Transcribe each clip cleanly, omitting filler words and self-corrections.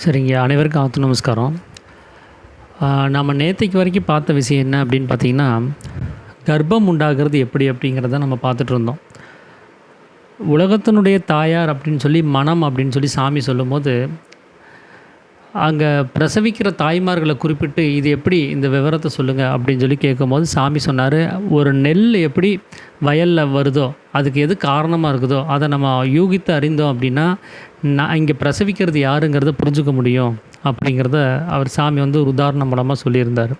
சரிங்க. அனைவருக்கும் நமஸ்காரம். நம்ம நேத்தைக்கு வரைக்கும் பார்த்த விஷயம் என்ன அப்படின்னு பார்த்தீங்கன்னா, கர்ப்பம் உண்டாகிறது எப்படி அப்படிங்கிறத நம்ம பார்த்துட்டு இருந்தோம். உலகத்தினுடைய தாயார் அப்படின்னு சொல்லி மனம் அப்படின்னு சொல்லி சாமி சொல்லும்போது, அங்கே பிரசவிக்கிற தாய்மார்களை குறிப்பிட்டு இது எப்படி இந்த விவரத்தை சொல்லுங்கள் அப்படின்னு சொல்லி கேட்கும்போது சாமி சொன்னார், ஒரு நெல் எப்படி வயலில் வருதோ அதுக்கு எது காரணமாக இருக்குதோ அதை நம்ம யூகித்து அறிந்தோம் அப்படின்னா நான் இங்கே பிரசவிக்கிறது யாருங்கிறத புரிஞ்சுக்க முடியும் அப்படிங்கிறத அவர் சாமி வந்து ஒரு உதாரணம் மூலமாக சொல்லியிருந்தார்.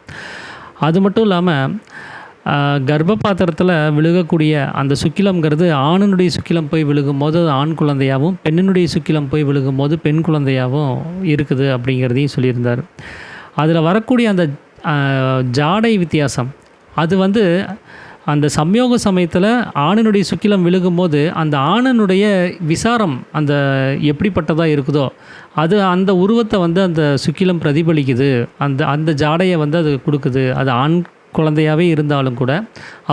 அது மட்டும் இல்லாமல் கர்ப்பபாத்திரத்தில் விழுகக்கூடிய அந்த சுக்கிலம்ங்கிறது ஆணினுடைய சுக்கிலம் போய் விழுகும்போது அது ஆண் குழந்தையாகவும், பெண்ணினுடைய சுக்கிலம் போய் விழுகும்போது பெண் குழந்தையாகவும் இருக்குது அப்படிங்கிறதையும் சொல்லியிருந்தார். அதில் வரக்கூடிய அந்த ஜாடை வித்தியாசம் அது வந்து அந்த சம்யோக சமயத்தில் ஆணினுடைய சுக்கிலம் விழுகும்போது அந்த ஆணினுடைய விசாரம் அந்த எப்படிப்பட்டதாக இருக்குதோ அது அந்த உருவத்தை வந்து அந்த சுக்கிலம் பிரதிபலிக்குது. அந்த அந்த ஜாடையை வந்து அது கொடுக்குது. அது ஆண் குழந்தையாகவே இருந்தாலும் கூட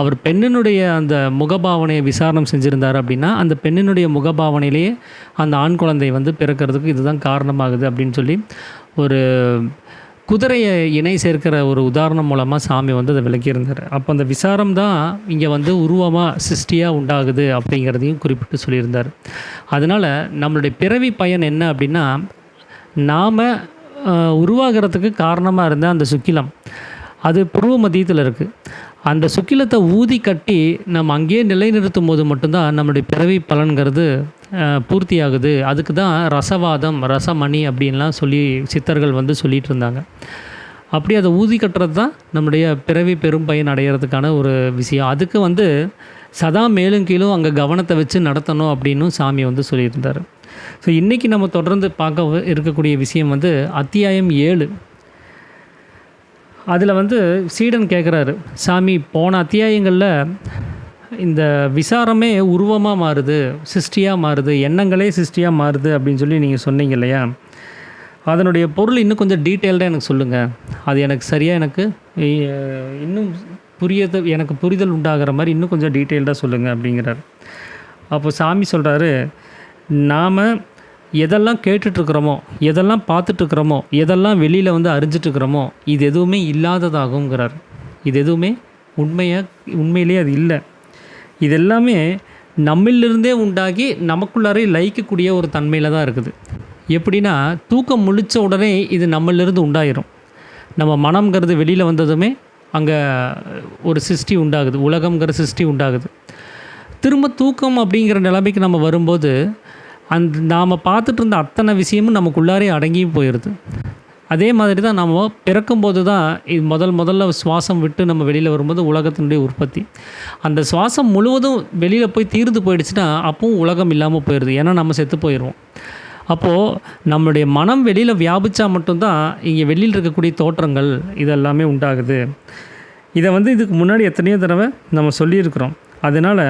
அவர் பெண்ணினுடைய அந்த முகபாவனையை விசாரணம் செஞ்சுருந்தார் அப்படின்னா அந்த பெண்ணினுடைய முகபாவனையிலேயே அந்த ஆண் குழந்தை வந்து பிறக்கிறதுக்கு இதுதான் காரணமாகுது அப்படின்னு சொல்லி ஒரு குதிரையை இணை சேர்க்கிற ஒரு உதாரணம் மூலமாக சாமி வந்து அதை விளக்கியிருந்தார். அப்போ அந்த விசாரம் தான் இங்கே வந்து உருவமாக சிருஷ்டியாக உண்டாகுது அப்படிங்கிறதையும் குறிப்பிட்டு சொல்லியிருந்தார். அதனால் நம்மளுடைய பிறவி பயன் என்ன அப்படின்னா, நாம் உருவாகிறதுக்கு காரணமாக இருந்த அந்த சுக்கிலம் அது புருவ மத்தியத்தில் இருக்குது. அந்த சுக்கிலத்தை ஊதி கட்டி நம்ம அங்கேயே நிலைநிறுத்தும் போது மட்டும்தான் நம்மளுடைய பிறவி பலன்கிறது பூர்த்தி ஆகுது. அதுக்கு தான் ரசவாதம், ரசமணி அப்படின்லாம் சொல்லி சித்தர்கள் வந்து சொல்லிகிட்டு இருந்தாங்க. அப்படி அதை ஊதி கட்டுறது தான் நம்முடைய பிறவி பெரும் பயன் அடையிறதுக்கான ஒரு விஷயம். அதுக்கு வந்து சதா மேலும் கீழும் அங்கே கவனத்தை வச்சு நடத்தணும் அப்படின்னும் சாமி வந்து சொல்லியிருந்தார். ஸோ இன்றைக்கி நம்ம தொடர்ந்து பார்க்க இருக்கக்கூடிய விஷயம் வந்து அத்தியாயம் 7. அதில் வந்து சீடன் கேட்குறாரு, சாமி போன அத்தியாயங்களில் இந்த விசாரமே உருவமாக மாறுது, சிருஷ்டியாக மாறுது, எண்ணங்களே சிருஷ்டியாக மாறுது அப்படின்னு சொல்லி நீங்கள் சொன்னீங்க இல்லையா? அதனுடைய பொருள் இன்னும் கொஞ்சம் டீட்டெயில்டாக எனக்கு சொல்லுங்கள். அது எனக்கு சரியாக எனக்கு இன்னும் எனக்கு புரிதல் உண்டாகிற மாதிரி இன்னும் கொஞ்சம் டீட்டெயில்டாக சொல்லுங்கள் அப்படிங்கிறார். அப்போ சாமி சொல்கிறாரு, நாம் எதெல்லாம் கேட்டுட்ருக்குறோமோ, எதெல்லாம் பார்த்துட்ருக்குறோமோ, எதெல்லாம் வெளியில் வந்து அறிஞ்சிட்ருக்குறோமோ இது எதுவுமே இல்லாததாகுங்கிறார். இது எதுவுமே உண்மையிலே அது இல்லை. இது எல்லாமே நம்மிலிருந்தே உண்டாகி நமக்குள்ளாரே லயிக்கக்கூடிய ஒரு தன்மையில் தான் இருக்குது. எப்படின்னா, தூக்கம் முழித்த உடனே இது நம்மளிருந்து உண்டாயிரும். நம்ம மனம்ங்கிறது வெளியில் வந்ததுமே அங்கே ஒரு சிருஷ்டி உண்டாகுது, உலகம்ங்கிற சிருஷ்டி உண்டாகுது. திரும்ப தூக்கம் அப்படிங்கிற நிலைமைக்கு நம்ம வரும்போது அந்த நாம் பார்த்துட்டு இருந்த அத்தனை விஷயமும் நமக்குள்ளாரே அடங்கியும் போயிடுது. அதே மாதிரி தான் நம்ம பிறக்கும்போது தான் இது முதல்ல சுவாசம் விட்டு நம்ம வெளியில் வரும்போது உலகத்தினுடைய உற்பத்தி. அந்த சுவாசம் முழுவதும் வெளியில் போய் தீர்ந்து போயிடுச்சுன்னா அப்பவும் உலகம் இல்லாமல் போயிடுது. ஏன்னா நம்ம செத்து போயிடுவோம். அப்போது நம்மளுடைய மனம் வெளியில் வியாபித்தா மட்டும்தான் இங்கே வெளியில் இருக்கக்கூடிய தோற்றங்கள் இதெல்லாமே உண்டாகுது. இதை வந்து இதுக்கு முன்னாடி எத்தனையோ தடவை நம்ம சொல்லியிருக்கிறோம். அதனால்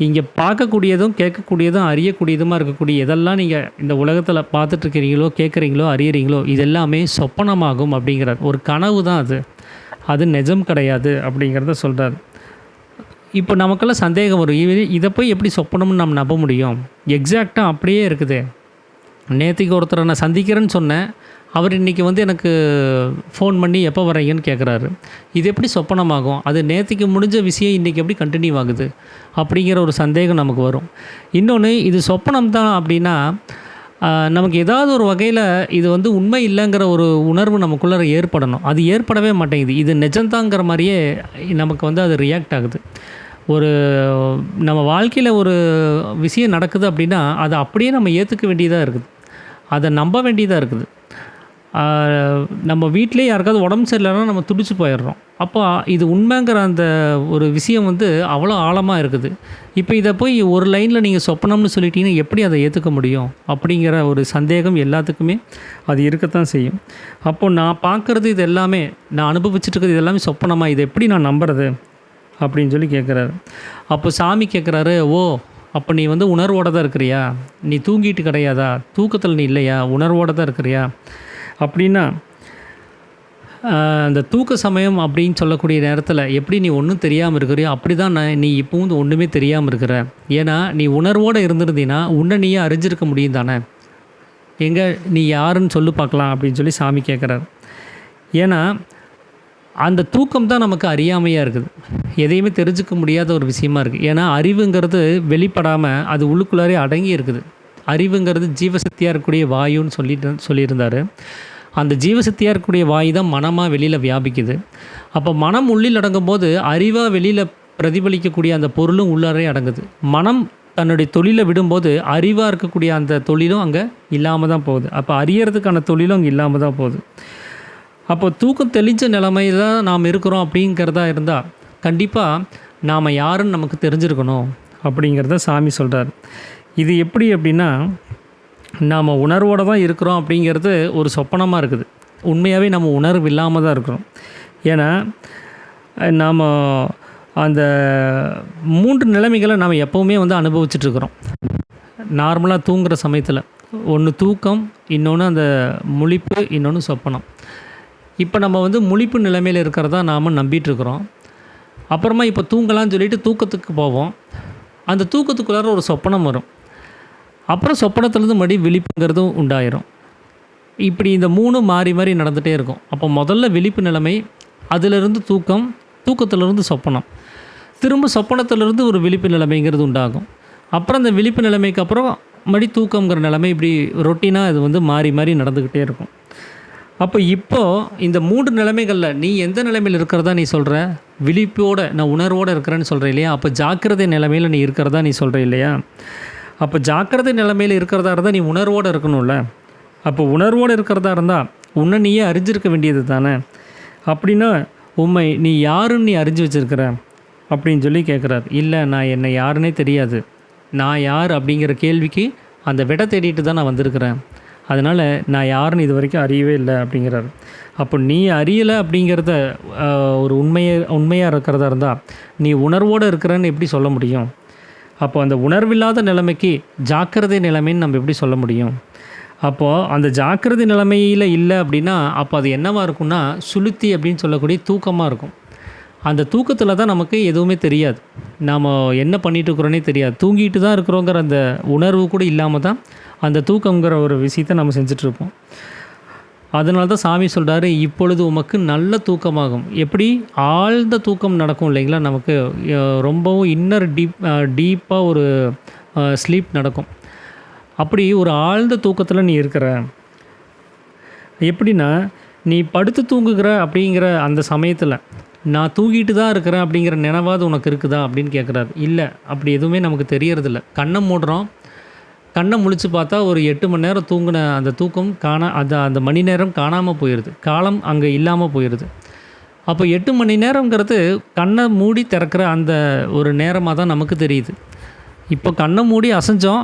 இங்கே பார்க்கக்கூடியதும் கேட்கக்கூடியதும் அறியக்கூடியதுமாக இருக்கக்கூடிய எதெல்லாம் நீங்கள் இந்த உலகத்தில் பார்த்துட்ருக்கிறீங்களோ, கேட்குறீங்களோ, அறியறீங்களோ இதெல்லாமே சொப்பனமாகும் அப்படிங்கிறார். ஒரு கனவு தான் அது, அது நிஜம் கிடையாது அப்படிங்கிறத சொல்கிறார். இப்போ நமக்கெல்லாம் சந்தேகம் வரும், இதை போய் எப்படி சொப்பனம்னு நம்ம நம்ப முடியும்? எக்ஸாக்டாக அப்படியே இருக்குது. நேற்றுக்கு ஒருத்தரை நான் சந்திக்கிறேன்னு சொன்னேன், அவர் இன்றைக்கி வந்து எனக்கு ஃபோன் பண்ணி எப்போ வரீங்கன்னு கேட்குறாரு. இது எப்படி சொப்பனமாகும்? அது நேற்றுக்கு முடிஞ்ச விஷயம் இன்றைக்கி எப்படி கண்டினியூ ஆகுது அப்படிங்கிற ஒரு சந்தேகம் நமக்கு வரும். இன்னொன்று, இது சொப்பனம் தான் அப்படின்னா நமக்கு ஏதாவது ஒரு வகையில் இது வந்து உண்மை இல்லைங்கிற ஒரு உணர்வு நமக்குள்ளே ஏற்படணும். அது ஏற்படவே மாட்டேங்குது. இது நிஜந்தாங்கிற மாதிரியே நமக்கு வந்து அது ரியாக்ட் ஆகுது. நம்ம வாழ்க்கையில் ஒரு விஷயம் நடக்குது அப்படின்னா அதை அப்படியே நம்ம ஏற்றுக்க வேண்டியதாக இருக்குது, அதை நம்ப வேண்டியதாக இருக்குது. நம்ம வீட்டிலே யாருக்காவது உடம்பு சரியில்லைன்னா நம்ம துடிச்சு போயிடுறோம். அப்போ இது உண்மைங்கிற அந்த ஒரு விஷயம் வந்து அவ்வளோ ஆழமாக இருக்குது. இப்போ இதை போய் ஒரு லைனில் நீங்கள் சொப்பனம்னு சொல்லிட்டீங்கன்னா எப்படி அதை ஏற்றுக்க முடியும் அப்படிங்கிற ஒரு சந்தேகம் எல்லாத்துக்குமே அது இருக்கத்தான் செய்யும். அப்போது நான் பார்க்குறது இது எல்லாமே, நான் அனுபவிச்சுட்டு இருக்கிறது இது எல்லாமே சொப்பனமாக, இதை எப்படி நான் நம்புறது அப்படின்னு சொல்லி கேட்குறாரு. அப்போ சாமி கேட்குறாரு, ஓ அப்போ நீ வந்து உணர்வோடு தான் இருக்கிறியா? நீ தூங்கிட்டு கிடையாதா? தூக்கத்தில் நீ இல்லையா? உணர்வோடு தான் இருக்கிறியா? அப்படின்னா அந்த தூக்க சமயம் அப்படின்னு சொல்லக்கூடிய நேரத்தில் எப்படி நீ ஒன்றும் தெரியாமல் இருக்கிறியோ அப்படி தான் நீ இப்போவும் ஒன்றுமே தெரியாமல் இருக்கிற. ஏன்னா நீ உணர்வோடு இருந்திருந்தீன்னா உன்னை நீயே அறிஞ்சிருக்க முடியும் தானே. எங்கே நீ யாருன்னு சொல்லு பார்க்கலாம் அப்படின்னு சொல்லி சாமி கேட்குறாரு. ஏன்னா அந்த தூக்கம் தான் நமக்கு அறியாமையாக இருக்குது, எதையுமே தெரிஞ்சுக்க முடியாத ஒரு விஷயமா இருக்குது. ஏன்னா அறிவுங்கிறது வெளிப்படாமல் அது உள்ளுக்குள்ளாரே அடங்கி இருக்குது. அறிவுங்கிறது ஜீவசக்தியாக இருக்கக்கூடிய வாயுன்னு சொல்லியிருந்தார். அந்த ஜீவசக்தியாக இருக்கக்கூடிய வாயு தான் மனமாக வெளியில் வியாபிக்குது. அப்போ மனம் உள்ளில் அடங்கும் போது அறிவாக வெளியில் பிரதிபலிக்கக்கூடிய அந்த பொருளும் உள்ளாரே அடங்குது. மனம் தன்னுடைய தொழிலை விடும்போது அறிவாக இருக்கக்கூடிய அந்த தொழிலும் அங்கே இல்லாமல் தான் போகுது. அப்போ அறியறதுக்கான தொழிலும் அங்கே இல்லாமல் தான் போகுது. அப்போ தூக்கம் தெளிஞ்ச நிலைமையில் தான் நாம் இருக்கிறோம் அப்படிங்கிறதா இருந்தால் கண்டிப்பாக நாம் யாருன்னு நமக்கு தெரிஞ்சிருக்கணும் அப்படிங்கிறத சாமி சொல்கிறார். இது எப்படி அப்படின்னா, நாம் உணர்வோடு தான் இருக்கிறோம் அப்படிங்கிறது ஒரு சொப்பனமாக இருக்குது. உண்மையாகவே நம்ம உணர்வு இல்லாமல் தான் இருக்கிறோம். ஏன்னா நாம் அந்த 3 நிலைமைகளை நாம் எப்போவுமே அனுபவிச்சுட்ருக்குறோம். நார்மலாக தூங்குகிற சமயத்தில் ஒன்று தூக்கம், இன்னொன்று அந்த முழிப்பு, இன்னொன்று சொப்பனம். இப்போ நம்ம முழிப்பு நிலைமையில் இருக்கிறதா நாம் நம்பிட்டுருக்குறோம். அப்புறமா இப்போ தூங்கலான்னு சொல்லிட்டு தூக்கத்துக்கு போவோம். அந்த தூக்கத்துக்குள்ளார ஒரு சொப்பனம் வரும். அப்புறம் சொப்பனத்துலேருந்து மறுபடியும் விழிப்புங்கிறதும் உண்டாயிரும். இப்படி இந்த 3 மாறி மாறி நடந்துகிட்டே இருக்கும். அப்போ முதல்ல விழிப்பு நிலைமை, அதிலிருந்து தூக்கம், தூக்கத்திலிருந்து சொப்பனம், திரும்ப சொப்பனத்திலிருந்து ஒரு விழிப்பு நிலைமைங்கிறது உண்டாகும். அப்புறம் அந்த விழிப்பு நிலைமைக்கு அப்புறம் மறுபடி தூக்கங்கிற நிலைமை, இப்படி ரொட்டீனாக இது மாறி மாறி நடந்துக்கிட்டே இருக்கும். அப்போ இப்போது இந்த 3 நிலைமைகளில் நீ எந்த நிலைமையில் இருக்கிறதா நீ சொல்கிற? விழிப்போடு நான் உணர்வோடு இருக்கிறேன்னு சொல்கிற இல்லையா? அப்போ ஜாக்கிரதை நிலைமையில் நீ இருக்கிறதா நீ சொல்கிற இல்லையா? அப்போ ஜாக்கிரதை நிலைமையில் இருக்கிறதா இருந்தால் நீ உணர்வோடு இருக்கணும்ல. அப்போ உணர்வோடு இருக்கிறதா இருந்தால் உன்னை நீயே அறிஞ்சிருக்க வேண்டியது தானே. அப்படின்னா உண்மை நீ யாருன்னு நீ அறிஞ்சு வச்சுருக்கிற அப்படின்னு சொல்லி கேட்குறாரு. இல்லை, நான் என்னை யாருன்னே தெரியாது. நான் யார் அப்படிங்கிற கேள்விக்கு அந்த விடை தேடிட்டு தான் நான் வந்திருக்கிறேன். அதனால் நான் யாருன்னு இது வரைக்கும் அறியவே இல்லை அப்படிங்கிறாரு. அப்போ நீ அறியலை அப்படிங்கிறத ஒரு உண்மையாக இருக்கிறதா இருந்தால் நீ உணர்வோடு இருக்கிறன்னு எப்படி சொல்ல முடியும்? அப்போ அந்த உணர்வில்லாத நிலைமைக்கு ஜாக்கிரதை நிலைமைன்னு நம்ம எப்படி சொல்ல முடியும்? அப்போது அந்த ஜாக்கிரதை நிலைமையில் இல்லை அப்படின்னா அப்போ அது என்னவாக இருக்கும்னா சுளுத்தி அப்படின்னு சொல்லக்கூடிய தூக்கமாக இருக்கும். அந்த தூக்கத்தில் தான் நமக்கு எதுவுமே தெரியாது, நாம் என்ன பண்ணிகிட்டு இருக்கிறோன்னே தெரியாது. தூங்கிட்டு தான் இருக்கிறோங்கிற அந்த உணர்வு கூட இல்லாமல் தான் அந்த தூக்கங்கிற ஒரு விஷயத்தை நம்ம செஞ்சிட்ருப்போம். அதனால தான் சாமி சொல்கிறாரு, இப்பொழுது உமக்கு நல்ல தூக்கமாகும். எப்படி ஆழ்ந்த தூக்கம் நடக்கும் இல்லைங்களா, நமக்கு ரொம்பவும் இன்னர் டீப்பாக ஒரு ஸ்லீப் நடக்கும். அப்படி ஒரு ஆழ்ந்த தூக்கத்தில் நீ இருக்கிற. எப்படின்னா நீ படுத்து தூங்குகிற அப்படிங்கிற அந்த சமயத்தில் நான் தூங்கிட்டு தான் இருக்கிறேன் அப்படிங்கிற நினைவாது உனக்கு இருக்குதா அப்படின்னு கேட்குறாரு. இல்லை, அப்படி எதுவுமே நமக்கு தெரியறதில்ல. கண்ணை மூடுறோம், கண்ணை முழிச்சு பார்த்தா ஒரு 8 மணி நேரம் தூங்கின அந்த தூக்கம் அந்த மணி நேரம் காணாமல் போயிடுது, காலம் அங்கே இல்லாமல் போயிடுது. அப்போ 8 மணி நேரங்கிறது கண்ணை மூடி திறக்கிற அந்த ஒரு நேரமாக தான் நமக்கு தெரியுது. இப்போ கண்ணை மூடி அசைஞ்சோம்,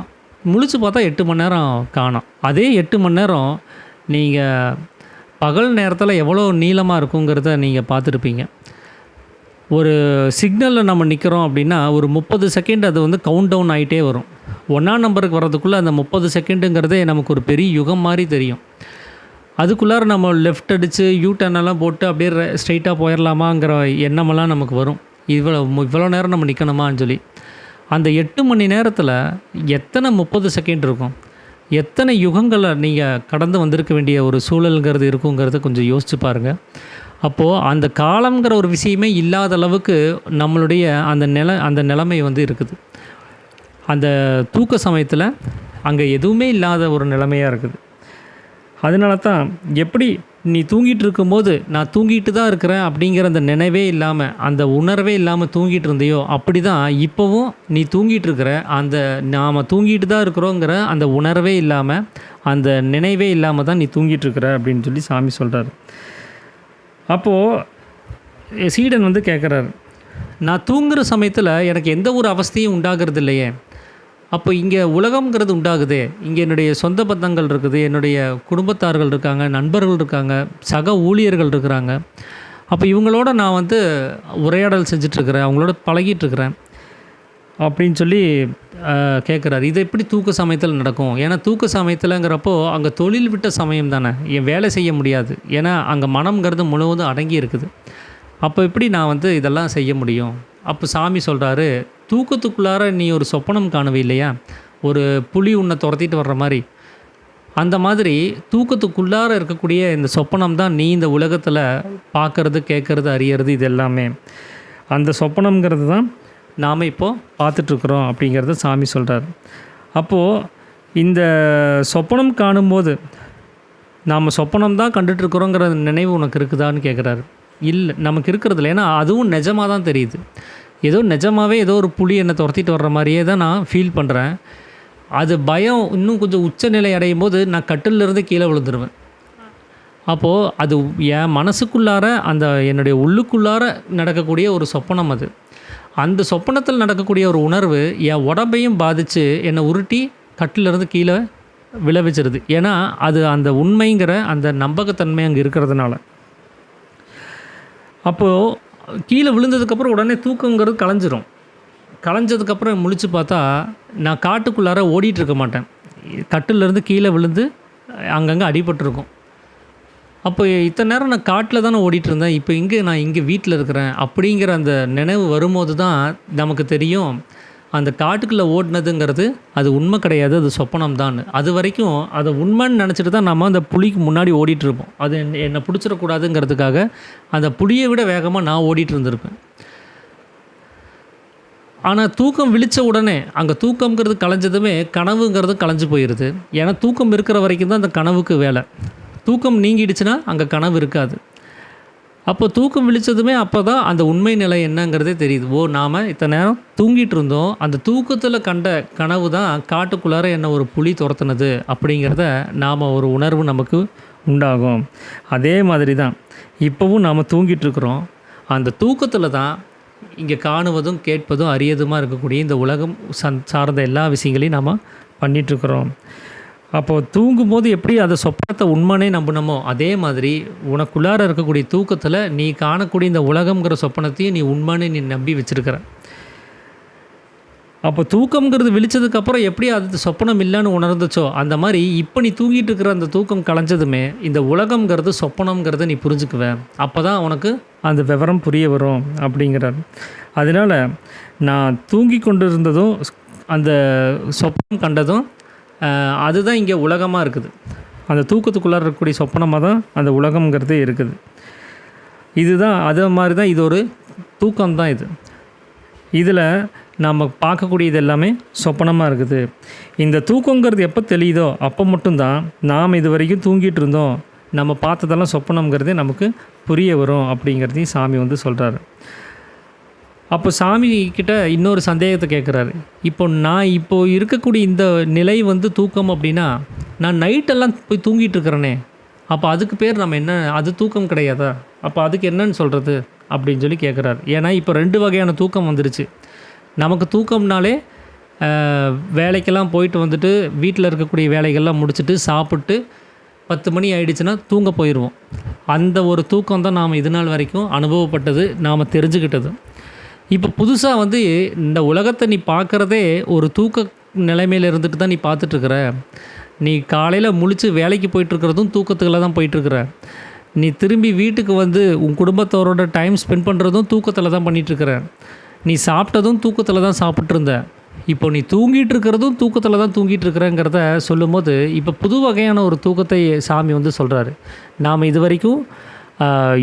முழிச்சு பார்த்தா 8 மணி நேரம் காணோம். அதே 8 மணி நேரம் நீங்கள் பகல் நேரத்தில் எவ்வளோ நீளமாக இருக்குங்கிறத நீங்கள் பார்த்துருப்பீங்க. ஒரு சிக்னலில் நம்ம நிற்கிறோம் அப்படின்னா ஒரு 30 செகண்ட் அது கவுண்ட் டவுன் ஆகிட்டே வரும். 1ஆம் நம்பருக்கு வர்றதுக்குள்ளே அந்த 30 செகண்டுங்கிறதே நமக்கு ஒரு பெரிய யுகம் மாதிரி தெரியும். அதுக்குள்ளார நம்ம லெஃப்ட் அடித்து யூட்டர்னெல்லாம் போட்டு அப்படியே ஸ்ட்ரைட்டாக போயிடலாமாங்கிற எண்ணமெல்லாம் நமக்கு வரும். இவ்வளோ நேரம் நம்ம நிற்கணுமான்னு சொல்லி. அந்த 8 மணி நேரத்தில் எத்தனை 30 செகண்ட் இருக்கும், எத்தனை யுகங்களை நீங்கள் கடந்து வந்திருக்க வேண்டிய ஒரு சூழலுங்கிறது இருக்குங்கிறத கொஞ்சம் யோசிச்சு பாருங்கள். அப்போது அந்த காலங்கிற ஒரு விஷயமே இல்லாத அளவுக்கு நம்மளுடைய அந்த நிலைமை இருக்குது. அந்த தூக்க சமயத்தில் அங்கே எதுவுமே இல்லாத ஒரு நிலைமையாக இருக்குது. அதனால தான் எப்படி நீ தூங்கிட்டு இருக்கும்போது நான் தூங்கிட்டு தான் இருக்கிறேன் அப்படிங்கிற அந்த நினைவே இல்லாமல், அந்த உணர்வே இல்லாமல் தூங்கிட்டு இருந்தையோ, அப்படி தான் இப்போவும் நீ தூங்கிட்டு இருக்கிற அந்த நாம் தூங்கிட்டு தான் இருக்கிறோங்கிற அந்த உணர்வே இல்லாமல், அந்த நினைவே இல்லாமல் தான் நீ தூங்கிட்டு இருக்கிற அப்படின்னு சொல்லி சாமி சொல்கிறார். அப்போது சீடன் கேட்குறாரு, நான் தூங்குகிற சமயத்தில் எனக்கு எந்த ஒரு அவஸ்தையும் உண்டாகிறது இல்லையே, அப்போ இங்கே உலகம்ங்கிறது உண்டாகுது, இங்கே என்னுடைய சொந்த பந்தங்கள் இருக்குது, என்னுடைய குடும்பத்தார்கள் இருக்காங்க, நண்பர்கள் இருக்காங்க, சக ஊழியர்கள் இருக்கிறாங்க. அப்போ இவங்களோட நான் உரையாடல் செஞ்சிட்ருக்கிறேன், அவங்களோட பழகிட்டுருக்கிறேன் அப்படின்னு சொல்லி கேட்குறாரு. இது எப்படி தூக்க சமயத்தில் நடக்கும்? ஏன்னா தூக்க சமயத்தில்ங்கிறப்போ அங்கே தொழில் விட்ட சமயம் தானே, என் வேலை செய்ய முடியாது. ஏன்னா அங்கே மனம்ங்கிறது முழுவதும் அடங்கி இருக்குது. அப்போ எப்படி நான் இதெல்லாம் செய்ய முடியும்? அப்போ சாமி சொல்கிறாரு, தூக்கத்துக்குள்ளார நீ ஒரு சொப்பனம் காணுவே இல்லையா, ஒரு புலி உன்னை துரத்திட்டு வர்ற மாதிரி. அந்த மாதிரி தூக்கத்துக்குள்ளார இருக்கக்கூடிய இந்த சொப்பனம் தான் நீ இந்த உலகத்தில் பார்க்கறது, கேட்குறது, அறியறது இது எல்லாமே. அந்த சொப்பனம்ங்கிறது தான் நாம் இப்போது பார்த்துட்ருக்குறோம் அப்படிங்கிறத சாமி சொல்கிறார். அப்போது இந்த சொப்பனம் காணும்போது நாம் சொப்பனம் தான் கண்டுட்ருக்குறோங்கிற நினைவு உனக்கு இருக்குதான்னு கேட்குறாரு. இல்லை, நமக்கு இருக்கிறதில்ல. ஏன்னா அதுவும் நிஜமாக தான் தெரியுது. ஏதோ நிஜமாகவே ஏதோ ஒரு புலி என்னை துரத்திட்டு வர்ற மாதிரியே தான் நான் ஃபீல் பண்ணுறேன். அது பயம் இன்னும் கொஞ்சம் உச்சநிலை அடையும் போது நான் கட்டிலிருந்து கீழே விழுந்துருவேன். அப்போது அது என் மனசுக்குள்ளார, அந்த என்னுடைய உள்ளுக்குள்ளார நடக்கக்கூடிய ஒரு சொப்பனம் அது. அந்த சொப்பனத்தில் நடக்கக்கூடிய ஒரு உணர்வு என் உடம்பையும் பாதித்து என்னை உருட்டி கட்டிலிருந்து கீழே விளைவிச்சிருது. ஏன்னா அது அந்த உண்மைங்கிற அந்த நம்பகத்தன்மை அங்கே இருக்கிறதுனால. அப்போது கீழே விழுந்ததுக்கப்புறம் உடனே தூக்கங்கிறது கலைஞ்சிரும். கலைஞ்சதுக்கப்புறம் முழிச்சு பார்த்தா நான் காட்டுக்குள்ளார ஓடிட்டுருக்க மாட்டேன். கட்டிலேருந்து கீழே விழுந்து அங்கங்கே அடிபட்டிருக்கும். அப்போ இத்தனை நேரம் நான் காட்டில் தானே ஓடிட்டு இருந்தேன், இப்போ நான் இங்கே வீட்டில் இருக்கிறேன் அப்படிங்கிற அந்த நினைவு வரும்போது தான் நமக்கு தெரியும் அந்த காட்டுக்குள்ளே ஓடினதுங்கிறது அது உண்மை கிடையாது, அது சொப்பனம் தான். அது வரைக்கும் அதை உண்மைன்னு நினச்சிட்டு தான் நம்ம அந்த புலிக்கு முன்னாடி ஓடிட்டுருப்போம். அது என்னை பிடிச்சிடக்கூடாதுங்கிறதுக்காக அந்த புலியை விட வேகமாக நான் ஓடிட்டு இருந்திருப்பேன். ஆனால் தூக்கம் விழித்த உடனே அங்கே தூக்கம்ங்கிறது கலைஞ்சதுமே கனவுங்கிறது கலைஞ்சு போயிடுது. ஏன்னா தூக்கம் இருக்கிற வரைக்கும் தான் அந்த கனவுக்கு வேலை. தூக்கம் நீங்கிடுச்சுன்னா அங்கே கனவு இருக்காது. அப்போ தூக்கம் விழித்ததுமே அப்போ தான் அந்த உண்மை நிலை என்னங்கிறதே தெரியுது. நாம் இத்தனை நேரம் தூங்கிட்டு இருந்தோம், அந்த தூக்கத்தில் கண்ட கனவு தான் காட்டுக்குள்ளார என்ன ஒரு புலி துரத்துனது அப்படிங்கிறத நாம் ஒரு உணர்வு நமக்கு உண்டாகும். அதே மாதிரி தான் இப்போவும் நாம் தூங்கிட்டுருக்குறோம். அந்த தூக்கத்தில் தான் இங்கே காணுவதும் கேட்பதும் அறியதுமா இருக்கக்கூடிய இந்த உலகம் சார்ந்த எல்லா விஷயங்களையும் நாம் பண்ணிகிட்ருக்குறோம். அப்போது தூங்கும்போது எப்படி அதை சொப்பனத்தை உண்மைனே நம்பினமோ அதே மாதிரி உனக்குள்ளார இருக்கக்கூடிய தூக்கத்தில் நீ காணக்கூடிய இந்த உலகம்ங்கிற சொப்பனத்தையும் நீ உண்மைன்னு நீ நம்பி வச்சுருக்கிற. அப்போ தூக்கம்ங்கிறது விழிச்சதுக்கப்புறம் எப்படி அது சொப்பனம் இல்லைன்னு உணர்ந்துச்சோ அந்த மாதிரி இப்போ நீ தூங்கிட்டு இருக்கிற அந்த தூக்கம் கலைஞ்சதுமே இந்த உலகம்ங்கிறது சொப்பனம்ங்கிறத நீ புரிஞ்சுக்குவேன். அப்போ தான் உனக்கு அந்த விவரம் புரிய வரும் அப்படிங்கிறார். அதனால் நான் தூங்கி கொண்டு இருந்ததும் அந்த சொப்பனம் கண்டதும் அதுதான் இங்கே உலகமாக இருக்குது. அந்த தூக்கத்துக்குள்ளார இருக்கக்கூடிய சொப்பனமாக தான் அந்த உலகம்ங்கிறது இருக்குது. இதுதான் அதே மாதிரி தான் இது ஒரு தூக்கம்தான். இதில் நம்ம பார்க்கக்கூடியது எல்லாமே சொப்பனமாக இருக்குது. இந்த தூக்கங்கிறது எப்போ தெரியுதோ அப்போ மட்டும்தான் நாம் இது வரைக்கும் தூங்கிட்டு இருந்தோம், நம்ம பார்த்ததெல்லாம் சொப்பனம்ங்கிறதே நமக்கு புரிய வரும் அப்படிங்கிறதையும் சாமி சொல்கிறாரு. அப்போ சாமி கிட்ட இன்னொரு சந்தேகத்தை கேட்குறாரு. நான் இருக்கக்கூடிய இந்த நிலை தூக்கம் அப்படின்னா நான் நைட்டெல்லாம் போய் தூங்கிட்டு இருக்கிறேனே, அப்போ அதுக்கு பேர் நம்ம என்ன, அது தூக்கம் கிடையாதா? அப்போ அதுக்கு என்னன்னு சொல்கிறது அப்படின்னு சொல்லி கேட்குறாரு. ஏன்னா இப்போ 2 வகையான தூக்கம் வந்துருச்சு. நமக்கு தூக்கம்னாலே வேலைக்கெல்லாம் போயிட்டு வந்துட்டு வீட்டில் இருக்கக்கூடிய வேலைகள்லாம் முடிச்சுட்டு சாப்பிட்டு 10 மணி ஆகிடுச்சுன்னா தூங்க போயிடுவோம். அந்த ஒரு தூக்கம் தான் நாம் இது நாள் வரைக்கும் அனுபவப்பட்டது, நாம் தெரிஞ்சுக்கிட்டது. இப்போ புதுசாக இந்த உலகத்தை நீ பார்க்குறதே ஒரு தூக்க நிலைமையில் இருந்துட்டு தான் நீ பார்த்துட்ருக்குற. நீ காலையில் முழித்து வேலைக்கு போயிட்டுருக்கிறதும் தூக்கத்துக்குள்ள தான் போயிட்டுருக்குற. நீ திரும்பி வீட்டுக்கு உன் குடும்பத்தோரோட டைம் ஸ்பெண்ட் பண்ணுறதும் தூக்கத்தில் தான் பண்ணிகிட்ருக்குற. நீ சாப்பிட்டதும் தூக்கத்தில் தான் சாப்பிட்ருந்த. இப்போ நீ தூங்கிட்டு இருக்கிறதும் தூக்கத்தில் தான் தூங்கிட்டு இருக்கிறேங்கிறத சொல்லும்போது இப்போ புது வகையான ஒரு தூக்கத்தை சாமி சொல்கிறாரு. நாம் இது வரைக்கும்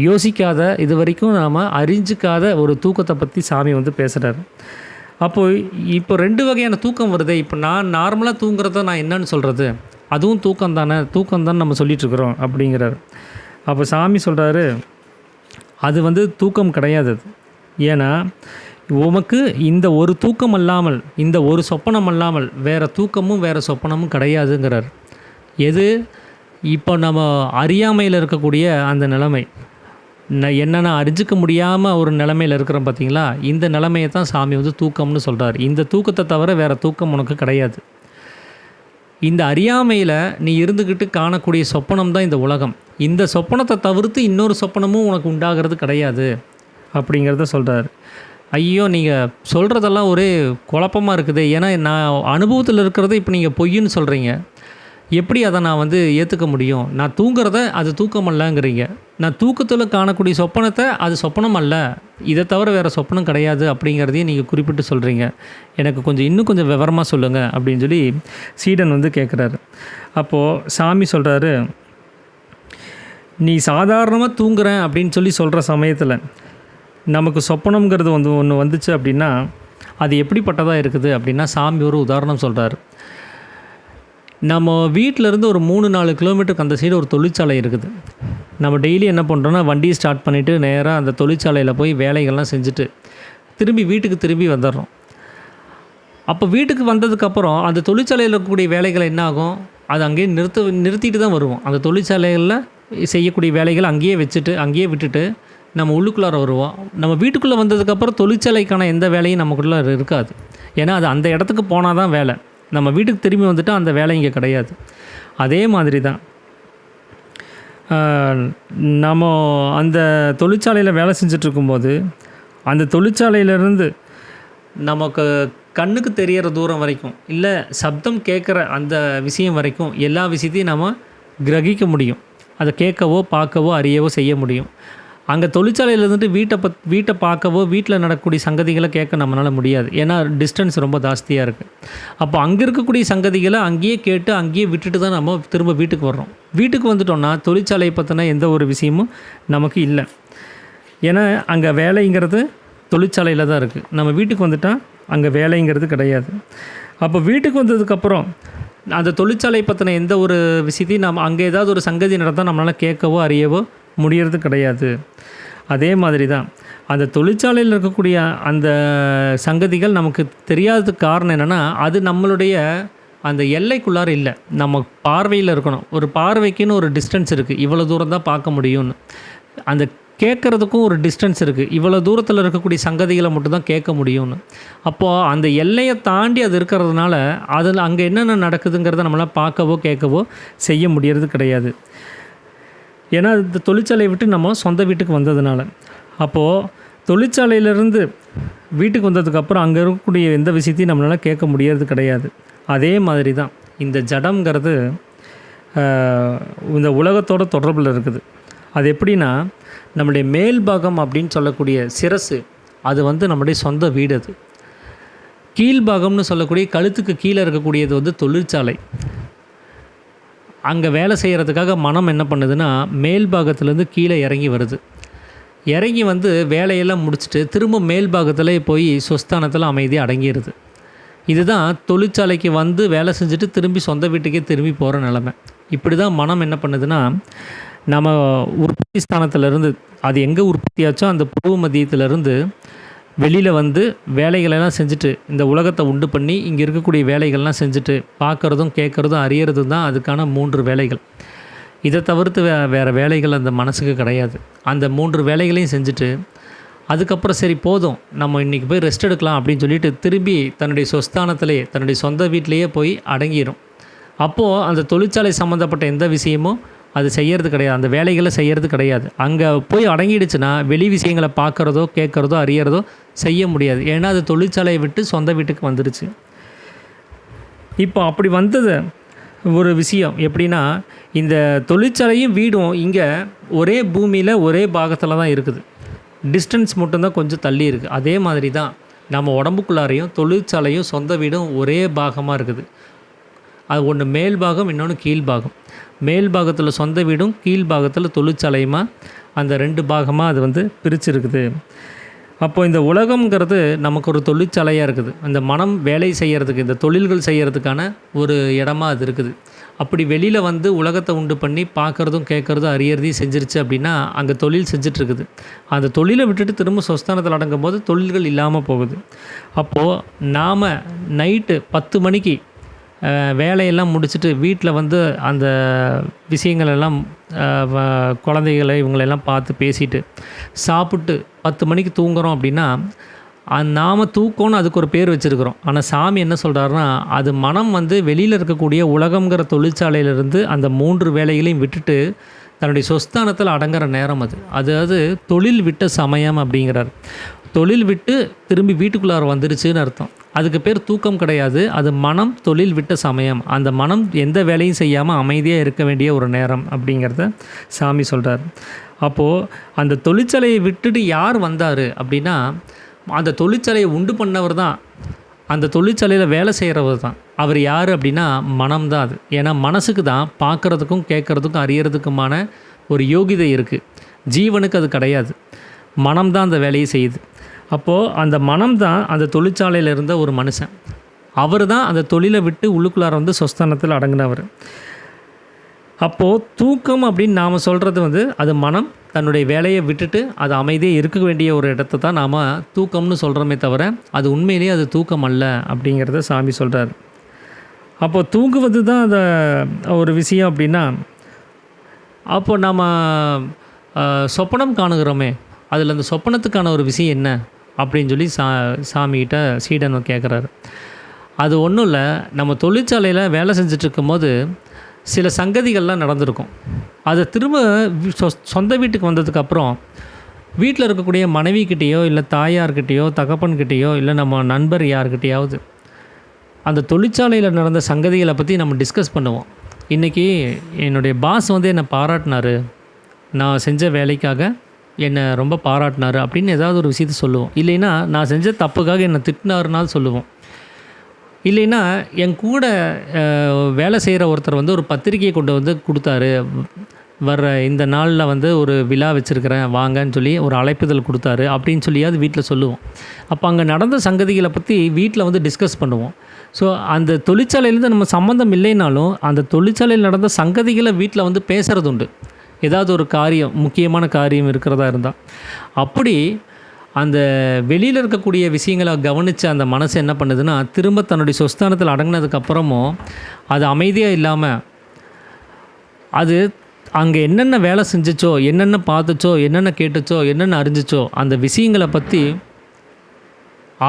யோசிக்காத, இது வரைக்கும் நாம் அறிஞ்சிக்காத ஒரு தூக்கத்தை பற்றி சாமி பேசுகிறார். அப்போது இப்போ 2 வகையான தூக்கம் வருது. இப்போ நான் நார்மலாக தூங்குறத நான் என்னன்னு சொல்கிறது, அதுவும் தூக்கம் தானே, தூக்கம் தான் நம்ம சொல்லிகிட்ருக்குறோம் அப்படிங்கிறார். அப்போ சாமி சொல்கிறாரு, அது தூக்கம் கிடையாது. ஏன்னா உமக்கு இந்த ஒரு தூக்கம் அல்லாமல், இந்த ஒரு சொப்பனம் அல்லாமல் வேறு தூக்கமும் வேறு சொப்பனமும் கிடையாதுங்கிறார். எது இப்போ நம்ம அறியாமையில் இருக்கக்கூடிய அந்த நிலைமை, என்னென்ன அறிஞ்சிக்க முடியாமல் ஒரு நிலைமையில் இருக்கிறோம் பார்த்தீங்களா, இந்த நிலைமையை தான் சாமி தூக்கம்னு சொல்கிறார். இந்த தூக்கத்தை தவிர வேறு தூக்கம் உனக்கு கிடையாது. இந்த அறியாமையில் நீ இருந்துக்கிட்டு காணக்கூடிய சொப்பனம் தான் இந்த உலகம். இந்த சொப்பனத்தை தவிர்த்து இன்னொரு சொப்பனமும் உனக்கு உண்டாகிறது கிடையாது அப்படிங்கிறத சொல்கிறார். ஐயோ, நீங்கள் சொல்கிறதெல்லாம் ஒரே குழப்பமாக இருக்குது. ஏன்னா நான் அனுபவத்தில் இருக்கிறத இப்போ நீங்கள் பொய்ன்னு சொல்கிறீங்க. எப்படி அதை நான் வந்து ஏற்றுக்க முடியும்? நான் தூங்குறத அது தூக்கம் அல்லங்கிறீங்க. நான் தூக்கத்தில் காணக்கூடிய சொப்பனத்தை அது சொப்பனம் அல்ல, இதை தவிர வேறு சொப்பனம் கிடையாது அப்படிங்கிறதையும் நீங்கள் குறிப்பிட்டு சொல்கிறீங்க. எனக்கு இன்னும் கொஞ்சம் விவரமாக சொல்லுங்கள் அப்படின்னு சொல்லி சீடன் வந்து கேட்குறாரு. அப்போது சாமி சொல்கிறாரு, நீ சாதாரணமாக தூங்குறேன் அப்படின்னு சொல்லி சொல்கிற சமயத்தில் நமக்கு சொப்பனம்ங்கிறது ஒன்று வந்துச்சு அப்படின்னா அது எப்படிப்பட்டதாக இருக்குது அப்படின்னா, சாமி ஒரு உதாரணம் சொல்கிறார். நம்ம வீட்டிலேருந்து ஒரு 3-4 கிலோமீட்டருக்கு அந்த சைடு ஒரு தொழிற்சாலை இருக்குது. நம்ம டெய்லி என்ன பண்ணுறோன்னா, வண்டியை ஸ்டார்ட் பண்ணிவிட்டு நேராக அந்த தொழிற்சாலையில் போய் வேலைகள்லாம் செஞ்சுட்டு வீட்டுக்கு திரும்பி வந்துடுறோம். அப்போ வீட்டுக்கு வந்ததுக்கப்புறம் அந்த தொழிற்சாலையில் இருக்கக்கூடிய வேலைகள் என்ன ஆகும், அது அங்கேயே நிறுத்திட்டு தான் வருவோம். அந்த தொழிற்சாலைகளில் செய்யக்கூடிய வேலைகள் அங்கேயே விட்டுட்டு நம்ம உள்ளுக்குள்ளார வருவோம். நம்ம வீட்டுக்குள்ளே வந்ததுக்கப்புறம் தொழிற்சாலைக்கான எந்த வேலையும் நமக்குள்ளே இருக்காது. ஏன்னா அது அந்த இடத்துக்கு போனால் தான் வேலை. நம்ம வீட்டுக்கு திரும்பி வந்துட்டால் அந்த வேலை இங்கே கிடையாது. அதே மாதிரி தான் நம்ம அந்த தொழிற்சாலையில் வேலை செஞ்சிட்ருக்கும்போது அந்த தொழிற்சாலையிலேருந்து நமக்கு கண்ணுக்கு தெரிகிற தூரம் வரைக்கும், இல்லை சப்தம் கேட்குற அந்த விஷயம் வரைக்கும் எல்லா விஷயத்தையும் நம்ம கிரகிக்க முடியும். அதை கேட்கவோ பார்க்கவோ அறியவோ செய்ய முடியும். அங்கே தொழிற்சாலையில் இருந்துட்டு வீட்டை பார்க்கவோ வீட்டில் நடக்கக்கூடிய சங்கதிகளை கேட்க நம்மளால் முடியாது. ஏன்னா டிஸ்டன்ஸ் ரொம்ப ஜாஸ்தியாக இருக்குது. அப்போ அங்கே இருக்கக்கூடிய சங்கதிகளை அங்கேயே கேட்டு அங்கேயே விட்டுட்டு தான் நம்ம திரும்ப வீட்டுக்கு வர்றோம். வீட்டுக்கு வந்துட்டோம்னா தொழிற்சாலையை பற்றின எந்த ஒரு விஷயமும் நமக்கு இல்லை. ஏன்னா அங்கே வேலைங்கிறது தொழிற்சாலையில் தான் இருக்குது. நம்ம வீட்டுக்கு வந்துட்டால் அங்கே வேலைங்கிறது கிடையாது. அப்போ வீட்டுக்கு வந்ததுக்கப்புறம் அந்த தொழிற்சாலை பற்றின எந்த ஒரு விஷயத்தையும் நம்ம அங்கே ஏதாவது ஒரு சங்கதி நடந்தால் நம்மளால் கேட்கவோ அறியவோ முடியறது கிடையாது. அதே மாதிரி தான் அந்த தொழிற்சாலையில் இருக்கக்கூடிய அந்த சங்கதிகள் நமக்கு தெரியாததுக்கு காரணம் என்னென்னா, அது நம்மளுடைய அந்த எல்லைக்குள்ளார இல்லை, நம்ம பார்வையில் இருக்கணும். ஒரு பார்வைக்குன்னு ஒரு டிஸ்டன்ஸ் இருக்குது, இவ்வளோ தூரம் தான் பார்க்க முடியும்னு. அந்த கேட்குறதுக்கும் ஒரு டிஸ்டன்ஸ் இருக்குது, இவ்வளோ தூரத்தில் இருக்கக்கூடிய சங்கதிகளை மட்டும்தான் கேட்க முடியும்னு. அப்போது அந்த எல்லையை தாண்டி அது இருக்கிறதுனால அதில் அங்கே என்னென்ன நடக்குதுங்கிறத நம்மளால் பார்க்கவோ கேட்கவோ செய்ய முடியறது கிடையாது. ஏன்னா இந்த தொழிற்சாலையை விட்டு நம்ம சொந்த வீட்டுக்கு வந்ததுனால. அப்போது தொழிற்சாலையிலேருந்து வீட்டுக்கு வந்ததுக்கப்புறம் அங்கே இருக்கக்கூடிய எந்த விஷயத்தையும் நம்மளால் கேட்க முடியறது கிடையாது. அதே மாதிரி தான் இந்த ஜடம்ங்கிறது இந்த உலகத்தோட தொடர்பில் இருக்குது. அது எப்படின்னா, நம்முடைய மேல் பாகம் அப்படின்னு சொல்லக்கூடிய சிரசு அது நம்முடைய சொந்த வீடு. அது கீழ்பாகம்னு சொல்லக்கூடிய கழுத்துக்கு கீழே இருக்கக்கூடியது தொழிற்சாலை. அங்கே வேலை செய்கிறதுக்காக மனம் என்ன பண்ணுதுன்னா, மேல் பாகத்துலேருந்து கீழே இறங்கி வருது. இறங்கி வேலையெல்லாம் முடிச்சுட்டு திரும்ப மேல் பாகத்தில் போய் சொஸ்தானத்தில் அமைதியாக அடங்கிடுது. இதுதான் தொழிற்சாலைக்கு வேலை செஞ்சுட்டு திரும்பி சொந்த வீட்டுக்கே திரும்பி போகிற நிலமை. இப்படி தான் மனம் என்ன பண்ணுதுன்னா, நம்ம உற்பத்தி ஸ்தானத்திலேருந்து அது எங்கே உற்பத்தியாச்சோ அந்த பூர்வ மத்தியத்திலேருந்து வெளியில் வேலைகளெல்லாம் செஞ்சுட்டு இந்த உலகத்தை உண்டு பண்ணி இங்கே இருக்கக்கூடிய வேலைகள்லாம் செஞ்சுட்டு பார்க்குறதும் கேட்குறதும் அறியறதும் தான் அதுக்கான 3 வேலைகள். இதை தவிர்த்து வேறு வேலைகள் அந்த மனசுக்கு கிடையாது. அந்த 3 வேலைகளையும் செஞ்சுட்டு அதுக்கப்புறம் சரி போதும் நம்ம இன்றைக்கி போய் ரெஸ்ட் எடுக்கலாம் அப்படின்னு சொல்லிட்டு திரும்பி தன்னுடைய சொஸ்தானத்திலே தன்னுடைய சொந்த வீட்டிலையே போய் அடங்கிடும். அப்போது அந்த தொழிற்சாலை சம்மந்தப்பட்ட எந்த விஷயமும் அது செய்கிறது கிடையாது, அந்த வேலைகளை செய்கிறது கிடையாது. அங்கே போய் அடங்கிடுச்சுன்னா வெளி விஷயங்களை பார்க்குறதோ கேட்குறதோ அறியறதோ செய்ய முடியாது. ஏன்னா அது தொழிற்சாலையை விட்டு சொந்த வீட்டுக்கு வந்துடுச்சு. இப்போ அப்படி வந்தது ஒரு விஷயம் எப்படின்னா, இந்த தொழிற்சாலையும் வீடும் இங்கே ஒரே பூமியில் ஒரே பாகத்தில் தான் இருக்குது. டிஸ்டன்ஸ் மட்டும்தான் கொஞ்சம் தள்ளி இருக்குது. அதே மாதிரி தான் நம்ம உடம்புக்குள்ளாரையும் தொழிற்சாலையும் சொந்த வீடும் ஒரே பாகமாக இருக்குது. அது ஒன்று மேல் பாகம், இன்னொன்று கீழ்பாகம். மேல் பாகத்தில் சொந்த வீடும் கீழ் பாகத்தில் தொழிற்சாலையுமா அந்த 2 பாகமாக அது பிரிச்சுருக்குது. அப்போது இந்த உலகம்ங்கிறது நமக்கு ஒரு தொழிற்சாலையாக இருக்குது. அந்த மனம் வேலை செய்கிறதுக்கு இந்த தொழில்கள் செய்கிறதுக்கான ஒரு இடமா அது இருக்குது. அப்படி வெளியில் உலகத்தை உண்டு பண்ணி பார்க்குறதும் கேட்குறதும் அறியறதையும் செஞ்சிருச்சு அப்படின்னா அங்கே தொழில் செஞ்சிட்ருக்குது. அந்த தொழிலை விட்டுட்டு திரும்ப சொஸ்தானத்தில் அடங்கும் போது தொழில்கள் இல்லாமல் போகுது. அப்போது நாம் நைட்டு 10 மணிக்கு வேலையெல்லாம் முடிச்சுட்டு வீட்டில் அந்த விஷயங்களெல்லாம் குழந்தைகளை இவங்களெல்லாம் பார்த்து பேசிட்டு சாப்பிட்டு 10 மணிக்கு தூங்குகிறோம் அப்படின்னா நாம் தூக்கம்னு அதுக்கு ஒரு பேர் வச்சுருக்குறோம். ஆனால் சாமி என்ன சொல்கிறாருன்னா, அது மனம் வெளியில் இருக்கக்கூடிய உலகங்கிற தொழிற்சாலையிலிருந்து அந்த 3 வேலைகளையும் விட்டுட்டு தன்னுடைய சொஸ்தானத்தில் அடங்குற நேரம் அது. அதாவது தொழில் விட்ட சமயம் அப்படிங்கிறார். தொழில் விட்டு திரும்பி வீட்டுக்குள்ளார வந்துருச்சுன்னு அர்த்தம். அதுக்கு பேர் தூக்கம் கிடையாது. அது மனம் தொழில் விட்ட சமயம். அந்த மனம் எந்த வேலையும் செய்யாமல் அமைதியாக இருக்க வேண்டிய ஒரு நேரம் அப்படிங்கிறத சாமி சொல்கிறார். அப்போது அந்த தொழிற்சாலையை விட்டுட்டு யார் வந்தார் அப்படின்னா, அந்த தொழிற்சாலையை உண்டு பண்ணவர் தான், அந்த தொழிற்சாலையில் வேலை செய்கிறவர் தான். அவர் யார் அப்படின்னா மனம் தான் அது. ஏன்னா மனசுக்கு தான் பார்க்குறதுக்கும் கேட்குறதுக்கும் அறியறதுக்குமான ஒரு யோகிதை இருக்குது. ஜீவனுக்கு அது கிடையாது. மனம் தான் அந்த வேலையை செய்யுது. அப்போது அந்த மனம் தான் அந்த தொழிற்சாலையில் இருந்த ஒரு மனுஷன். அவர் தான் அந்த தொழிலை விட்டு உள்ளுக்குள்ளார வந்து சொஸ்தானத்தில் அடங்கினவர். அப்போது தூக்கம் அப்படின்னு நாம் சொல்கிறது அது மனம் தன்னுடைய வேலையை விட்டுட்டு அது அமைதியாக இருக்க வேண்டிய ஒரு இடத்த தான் நாம் தூக்கம்னு சொல்கிறோமே தவிர அது உண்மையிலேயே அது தூக்கம் அல்ல அப்படிங்கிறத சாமி சொல்கிறார். அப்போது தூங்குவது தான் அந்த ஒரு விஷயம் அப்படின்னா, அப்போது நம்ம சொப்பனம் காணுகிறோமே, அதில் அந்த சொப்பனத்துக்கான ஒரு விஷயம் என்ன அப்படின்னு சொல்லி சாமிகிட்ட சீடன் கேட்குறாரு. அது ஒன்றும் இல்லை, நம்ம தொழிற்சாலையில் வேலை செஞ்சிட்ருக்கும் போது சில சங்கதிகள்லாம் நடந்திருக்கும். அதை திரும்ப சொந்த வீட்டுக்கு வந்ததுக்கப்புறம் வீட்டில் இருக்கக்கூடிய மனைவிக்கிட்டேயோ இல்லை தாயார்கிட்டேயோ தகப்பன்கிட்டேயோ இல்லை நம்ம நண்பர் யார்கிட்டையாவது அந்த தொழிற்சாலையில் நடந்த சங்கதிகளை பற்றி நம்ம டிஸ்கஸ் பண்ணுவோம். இன்றைக்கி என்னுடைய பாஸ் என்னை பாராட்டினார், நான் செஞ்ச வேலைக்காக என்னை ரொம்ப பாராட்டினார் அப்படின்னு ஏதாவது ஒரு விஷயத்த சொல்லுவோம். இல்லைன்னா நான் செஞ்ச தப்புக்காக என்னை திட்டினாருனாலும் சொல்லுவோம். இல்லைன்னா என் கூட வேலை செய்கிற ஒருத்தர் ஒரு பத்திரிக்கையை கொண்டு கொடுத்தாரு, வர்ற இந்த நாளில் ஒரு விழா வச்சுருக்கிறேன் வாங்கன்னு சொல்லி ஒரு அழைப்புதல் கொடுத்தாரு அப்படின்னு சொல்லியாவது வீட்டில் சொல்லுவோம். அப்போ அங்கே நடந்த சங்கதிகளை பற்றி வீட்டில் டிஸ்கஸ் பண்ணுவோம். ஸோ அந்த தொழிற்சாலையிலேருந்து நம்ம சம்மந்தம் இல்லைனாலும் அந்த தொழிற்சாலையில் நடந்த சங்கதிகளை வீட்டில் பேசுகிறது உண்டு. ஏதாவது ஒரு காரியம், முக்கியமான காரியம் இருக்கிறதா இருந்தால். அப்படி அந்த வெளியில் இருக்கக்கூடிய விஷயங்களை கவனித்த அந்த மனசு என்ன பண்ணுதுன்னா, திரும்ப தன்னுடைய சொஸ்தானத்தில் அடங்கினதுக்கப்புறமும் அது அமைதியாக இல்லாமல் அது அங்கே என்னென்ன வேலை செஞ்சிச்சோ, என்னென்ன பார்த்துச்சோ, என்னென்ன கேட்டுச்சோ, என்னென்ன அறிஞ்சிச்சோ அந்த விஷயங்களை பற்றி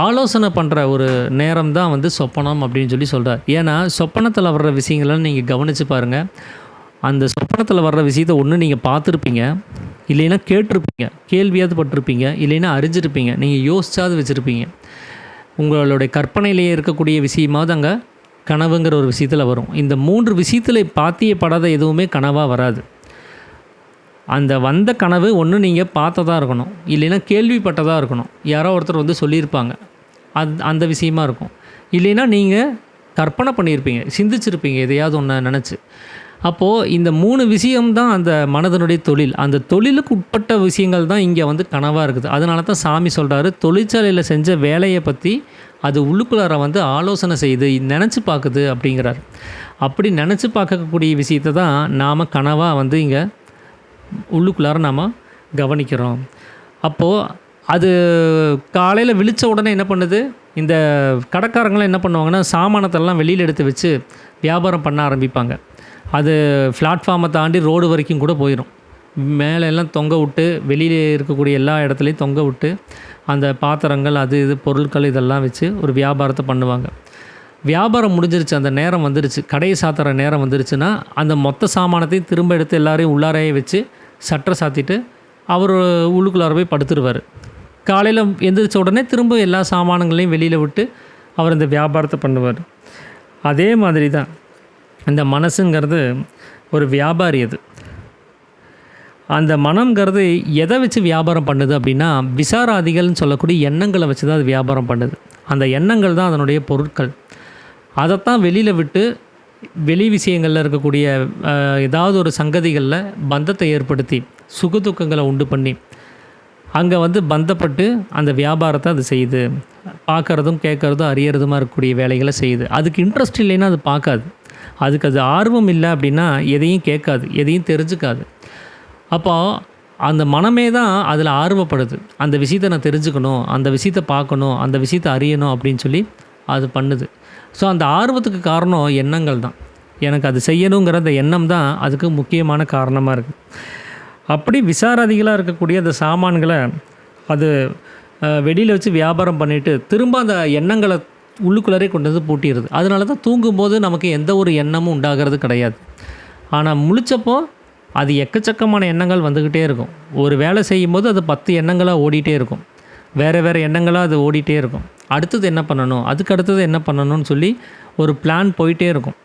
ஆலோசனை பண்ணுற ஒரு நேரம் தான் சொப்பனம் அப்படின்னு சொல்லி சொல்கிறார். ஏன்னா சொப்பனத்தில் வர்ற விஷயங்கள்லாம் நீங்கள் கவனித்து பாருங்கள். அந்த சொப்பனத்தில் வர்ற விஷயத்தை ஒன்று நீங்கள் பார்த்துருப்பீங்க, இல்லைன்னா கேட்டிருப்பீங்க, கேள்வியாவது பட்டிருப்பீங்க, இல்லைன்னா அறிஞ்சிருப்பீங்க, நீங்கள் யோசிச்சாவது வச்சுருப்பீங்க. உங்களுடைய கற்பனையிலேயே இருக்கக்கூடிய விஷயமாவது அங்கே கனவுங்கிற ஒரு விஷயத்தில் வரும். இந்த 3 விஷயத்தில் பாத்தியப்படாத எதுவுமே கனவாக வராது. அந்த வந்த கனவு ஒன்று நீங்கள் பார்த்ததாக இருக்கணும், இல்லைன்னா கேள்விப்பட்டதாக இருக்கணும், யாரோ ஒருத்தர் சொல்லியிருப்பாங்க, அந்த விஷயமா இருக்கும். இல்லைன்னா நீங்கள் கற்பனை பண்ணியிருப்பீங்க, சிந்திச்சிருப்பீங்க எதையாவது ஒன்று நினச்சி. அப்போது இந்த 3 விஷயம்தான் அந்த மனதனுடைய தொழில். அந்த தொழிலுக்கு உட்பட்ட விஷயங்கள் தான் இங்கே கனவாக இருக்குது. அதனால தான் சாமி சொல்கிறாரு, தொழிற்சாலையில் செஞ்ச வேலையை பற்றி அது உள்ளுக்குள்ளார ஆலோசனை செய்து நினச்சி பார்க்குது அப்படிங்கிறார். அப்படி நினச்சி பார்க்கக்கூடிய விஷயத்தை தான் நாம் கனவாக இங்கே உள்ளுக்குள்ளார நாம் கவனிக்கிறோம். அப்போது அது காலையில் விழித்த உடனே என்ன பண்ணுது, இந்த கடைக்காரங்களாம் என்ன பண்ணுவாங்கன்னா சாமானத்தெல்லாம் வெளியில் எடுத்து வச்சு வியாபாரம் பண்ண ஆரம்பிப்பாங்க. அது பிளாட்ஃபார்மை தாண்டி ரோடு வரைக்கும் கூட போயிடும். மேலே எல்லாம் தொங்க விட்டு, வெளியில் இருக்கக்கூடிய எல்லா இடத்துலையும் தொங்க விட்டு அந்த பாத்திரங்கள் அது இது பொருட்கள் இதெல்லாம் வச்சு ஒரு வியாபாரத்தை பண்ணுவாங்க. வியாபாரம் முடிஞ்சிருச்சு, அந்த நேரம் வந்துருச்சு, கடையை சாத்துற நேரம் வந்துருச்சுன்னா அந்த மொத்த சாமானத்தையும் திரும்ப எடுத்து எல்லாரையும் உள்ளாரையே வச்சு சட்டரை சாத்திட்டு அவர் உள்ளுக்குள்ளார போய் படுத்துருவார். காலையில் எந்திரிச்ச உடனே திரும்ப எல்லா சாமானங்களையும் வெளியில் விட்டு அவர் இந்த வியாபாரத்தை பண்ணுவார். அதே மாதிரி தான் இந்த மனசுங்கிறது ஒரு வியாபாரி. அது அந்த மனம்ங்கிறது எதை வச்சு வியாபாரம் பண்ணுது அப்படின்னா, விசாராதிகள்னு சொல்லக்கூடிய எண்ணங்களை வச்சு தான் அது வியாபாரம் பண்ணுது. அந்த எண்ணங்கள் தான் அதனுடைய பொருட்கள். அதைத்தான் வெளியில் விட்டு வெளி விஷயங்களில் இருக்கக்கூடிய ஏதாவது ஒரு சங்கதிகளில் பந்தத்தை ஏற்படுத்தி சுகதுக்கங்களை உண்டு பண்ணி அங்கே பந்தப்பட்டு அந்த வியாபாரத்தை அது செய்யுது. பார்க்குறதும் கேட்குறதும் அறியறதுமாக இருக்கக்கூடிய வேலைகளை செய்யுது. அதுக்கு இன்ட்ரெஸ்ட் இல்லைன்னா அது பார்க்காது. அதுக்கு அது ஆர்வம் இல்லை அப்படின்னா எதையும் கேட்காது, எதையும் தெரிஞ்சுக்காது. அப்போ அந்த மனமே தான் அதில் ஆர்வப்படுது. அந்த விஷயத்தை நான் தெரிஞ்சுக்கணும், அந்த விஷயத்தை பார்க்கணும், அந்த விஷயத்தை அறியணும் அப்படின்னு சொல்லி அது பண்ணுது. ஸோ அந்த ஆர்வத்துக்கு காரணம் எண்ணங்கள் தான். எனக்கு அது செய்யணுங்கிற அந்த எண்ணம் தான் அதுக்கு முக்கியமான காரணமாக இருக்குது. அப்படி விசாராதிகளாக இருக்கக்கூடிய அந்த சாமான்களை அது வெளியில் வச்சு வியாபாரம் பண்ணிவிட்டு திரும்ப அந்த எண்ணங்களை உள்ளுக்குள்ளரே கொண்டு வந்து பூட்டிடுது. அதனால தான் தூங்கும்போது நமக்கு எந்த ஒரு எண்ணமும் உண்டாகிறது கிடையாது. ஆனால் முழிச்சப்போ அது எக்கச்சக்கமான எண்ணங்கள் வந்துக்கிட்டே இருக்கும். ஒரு வேலை செய்யும்போது அது 10 எண்ணங்களாக ஓடிட்டே இருக்கும். வேறு வேறு எண்ணங்களாக அது ஓடிட்டே இருக்கும். அடுத்தது என்ன பண்ணணும், அதுக்கு அடுத்தது என்ன பண்ணணும்னு சொல்லி ஒரு பிளான் போயிட்டே இருக்கும்.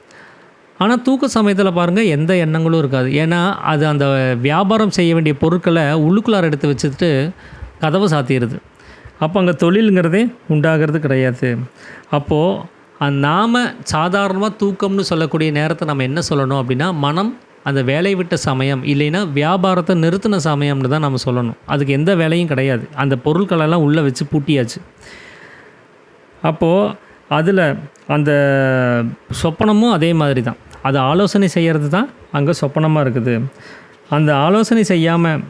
ஆனால் தூக்க சமயத்தில் பாருங்கள் எந்த எண்ணங்களும் இருக்காது. ஏன்னா அது அந்த வியாபாரம் செய்ய வேண்டிய பொருட்களை உள்ளுக்குள்ளார எடுத்து வச்சுட்டு கதவை சாத்திடுது. அப்போ அங்கே தொழிலுங்கிறதே உண்டாகிறது கிடையாது. அப்போது நாம் சாதாரணமாக தூக்கம்னு சொல்லக்கூடிய நேரத்தை நம்ம என்ன சொல்லணும் அப்படின்னா, மனம் அந்த வேலையை விட்ட சமயம், இல்லைன்னா வியாபாரத்தை நிறுத்தின சமயம்னு தான் நம்ம சொல்லணும். அதுக்கு எந்த வேலையும் கிடையாது. அந்த பொருட்களெல்லாம் உள்ளே வச்சு பூட்டியாச்சு. அப்போது அதில் அந்த சொப்பனமும் அதே மாதிரி தான். அது ஆலோசனை செய்கிறது தான் அங்கே சொப்பனமாக இருக்குது. அந்த ஆலோசனை செய்யாமல்,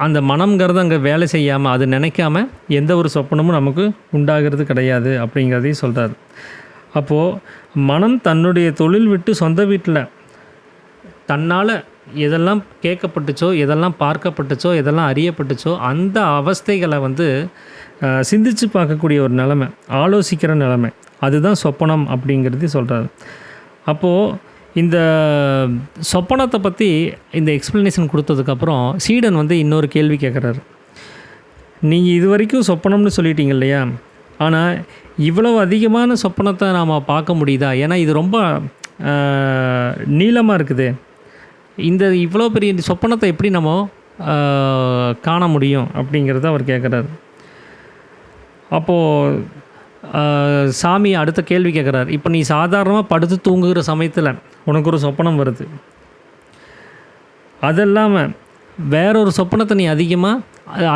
அந்த மனம்ங்கிறது அங்கே வேலை செய்யாமல், அது நினைக்காம எந்த ஒரு சொப்பனமும் நமக்கு உண்டாகிறது கிடையாது அப்படிங்கிறதையும் சொல்கிறார். அப்போது மனம் தன்னுடைய தொழில் விட்டு சொந்த வீட்டில் தன்னால் எதெல்லாம் கேட்கப்பட்டுச்சோ, எதெல்லாம் பார்க்கப்பட்டுச்சோ, எதெல்லாம் அறியப்பட்டுச்சோ அந்த அவஸ்தைகளை சிந்தித்து பார்க்கக்கூடிய ஒரு நிலைமை, ஆலோசிக்கிற நிலைமை, அதுதான் சொப்பனம் அப்படிங்கிறது சொல்கிறாரு. அப்போது இந்த சொப்பனத்தை பற்றி இந்த எக்ஸ்ப்ளனேஷன் கொடுத்ததுக்கப்புறம் சீடன் இன்னொரு கேள்வி கேட்குறாரு. நீங்கள் இது வரைக்கும் சொப்பனம்னு சொல்லிட்டீங்க இல்லையா, ஆனால் இவ்வளவு அதிகமான சொப்பனத்தை நாம் பார்க்க முடியுதா? ஏன்னா இது ரொம்ப நீளமாக இருக்குது. இந்த இவ்வளோ பெரிய சொப்பனத்தை எப்படி நம்ம காண முடியும் அப்படிங்கிறத அவர் கேட்குறாரு. அப்போது சாமி அடுத்த கேள்வி கேட்குறாரு. இப்போ நீ சாதாரணமாக படுத்து தூங்குகிற சமயத்தில் உனக்கு ஒரு சொப்பனம் வருது. அது இல்லாமல் வேறொரு சொப்பனத்தை நீ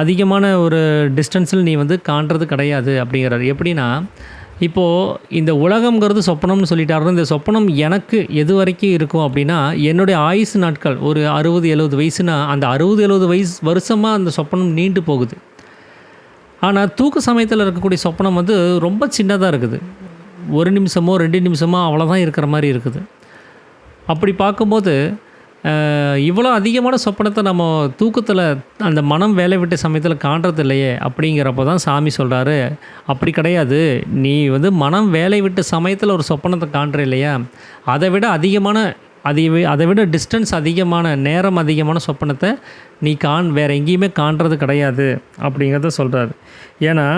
அதிகமான ஒரு டிஸ்டன்ஸில் நீ காண்றது கிடையாது அப்படிங்கிறாரு. எப்படின்னா, இப்போது இந்த உலகம்ங்கிறது சொப்பனம்னு சொல்லிட்டாரு. இந்த சொப்பனம் எனக்கு எது வரைக்கும் இருக்கும் அப்படின்னா, என்னுடைய ஆயுசு நாட்கள் ஒரு 60-70 வயசுனா, அந்த 60-70 வருஷமாக அந்த சொப்பனம் நீண்டு போகுது. ஆனால் தூக்க சமயத்தில் இருக்கக்கூடிய சொப்பனம் ரொம்ப சின்னதாக இருக்குது. 1 நிமிஷமோ 2 நிமிஷமோ அவ்வளோதான் இருக்கிற மாதிரி இருக்குது. அப்படி பார்க்கும்போது இவ்வளோ அதிகமான சொப்பனத்தை நம்ம தூக்கத்தில் அந்த மனம் வேலை விட்ட சமயத்தில் காண்றது இல்லையே அப்படிங்கிறப்போ தான் சாமி சொல்கிறாரு, அப்படி கிடையாது. நீ மனம் வேலை விட்ட சமயத்தில் ஒரு சொப்பனத்தை காண்ற இல்லையா, அதை விட டிஸ்டன்ஸ் அதிகமான, நேரம் அதிகமான சொப்பனத்தை நீ வேறு எங்கேயுமே காண்றது கிடையாது அப்படிங்கிறத சொல்கிறாரு. ஏன்னா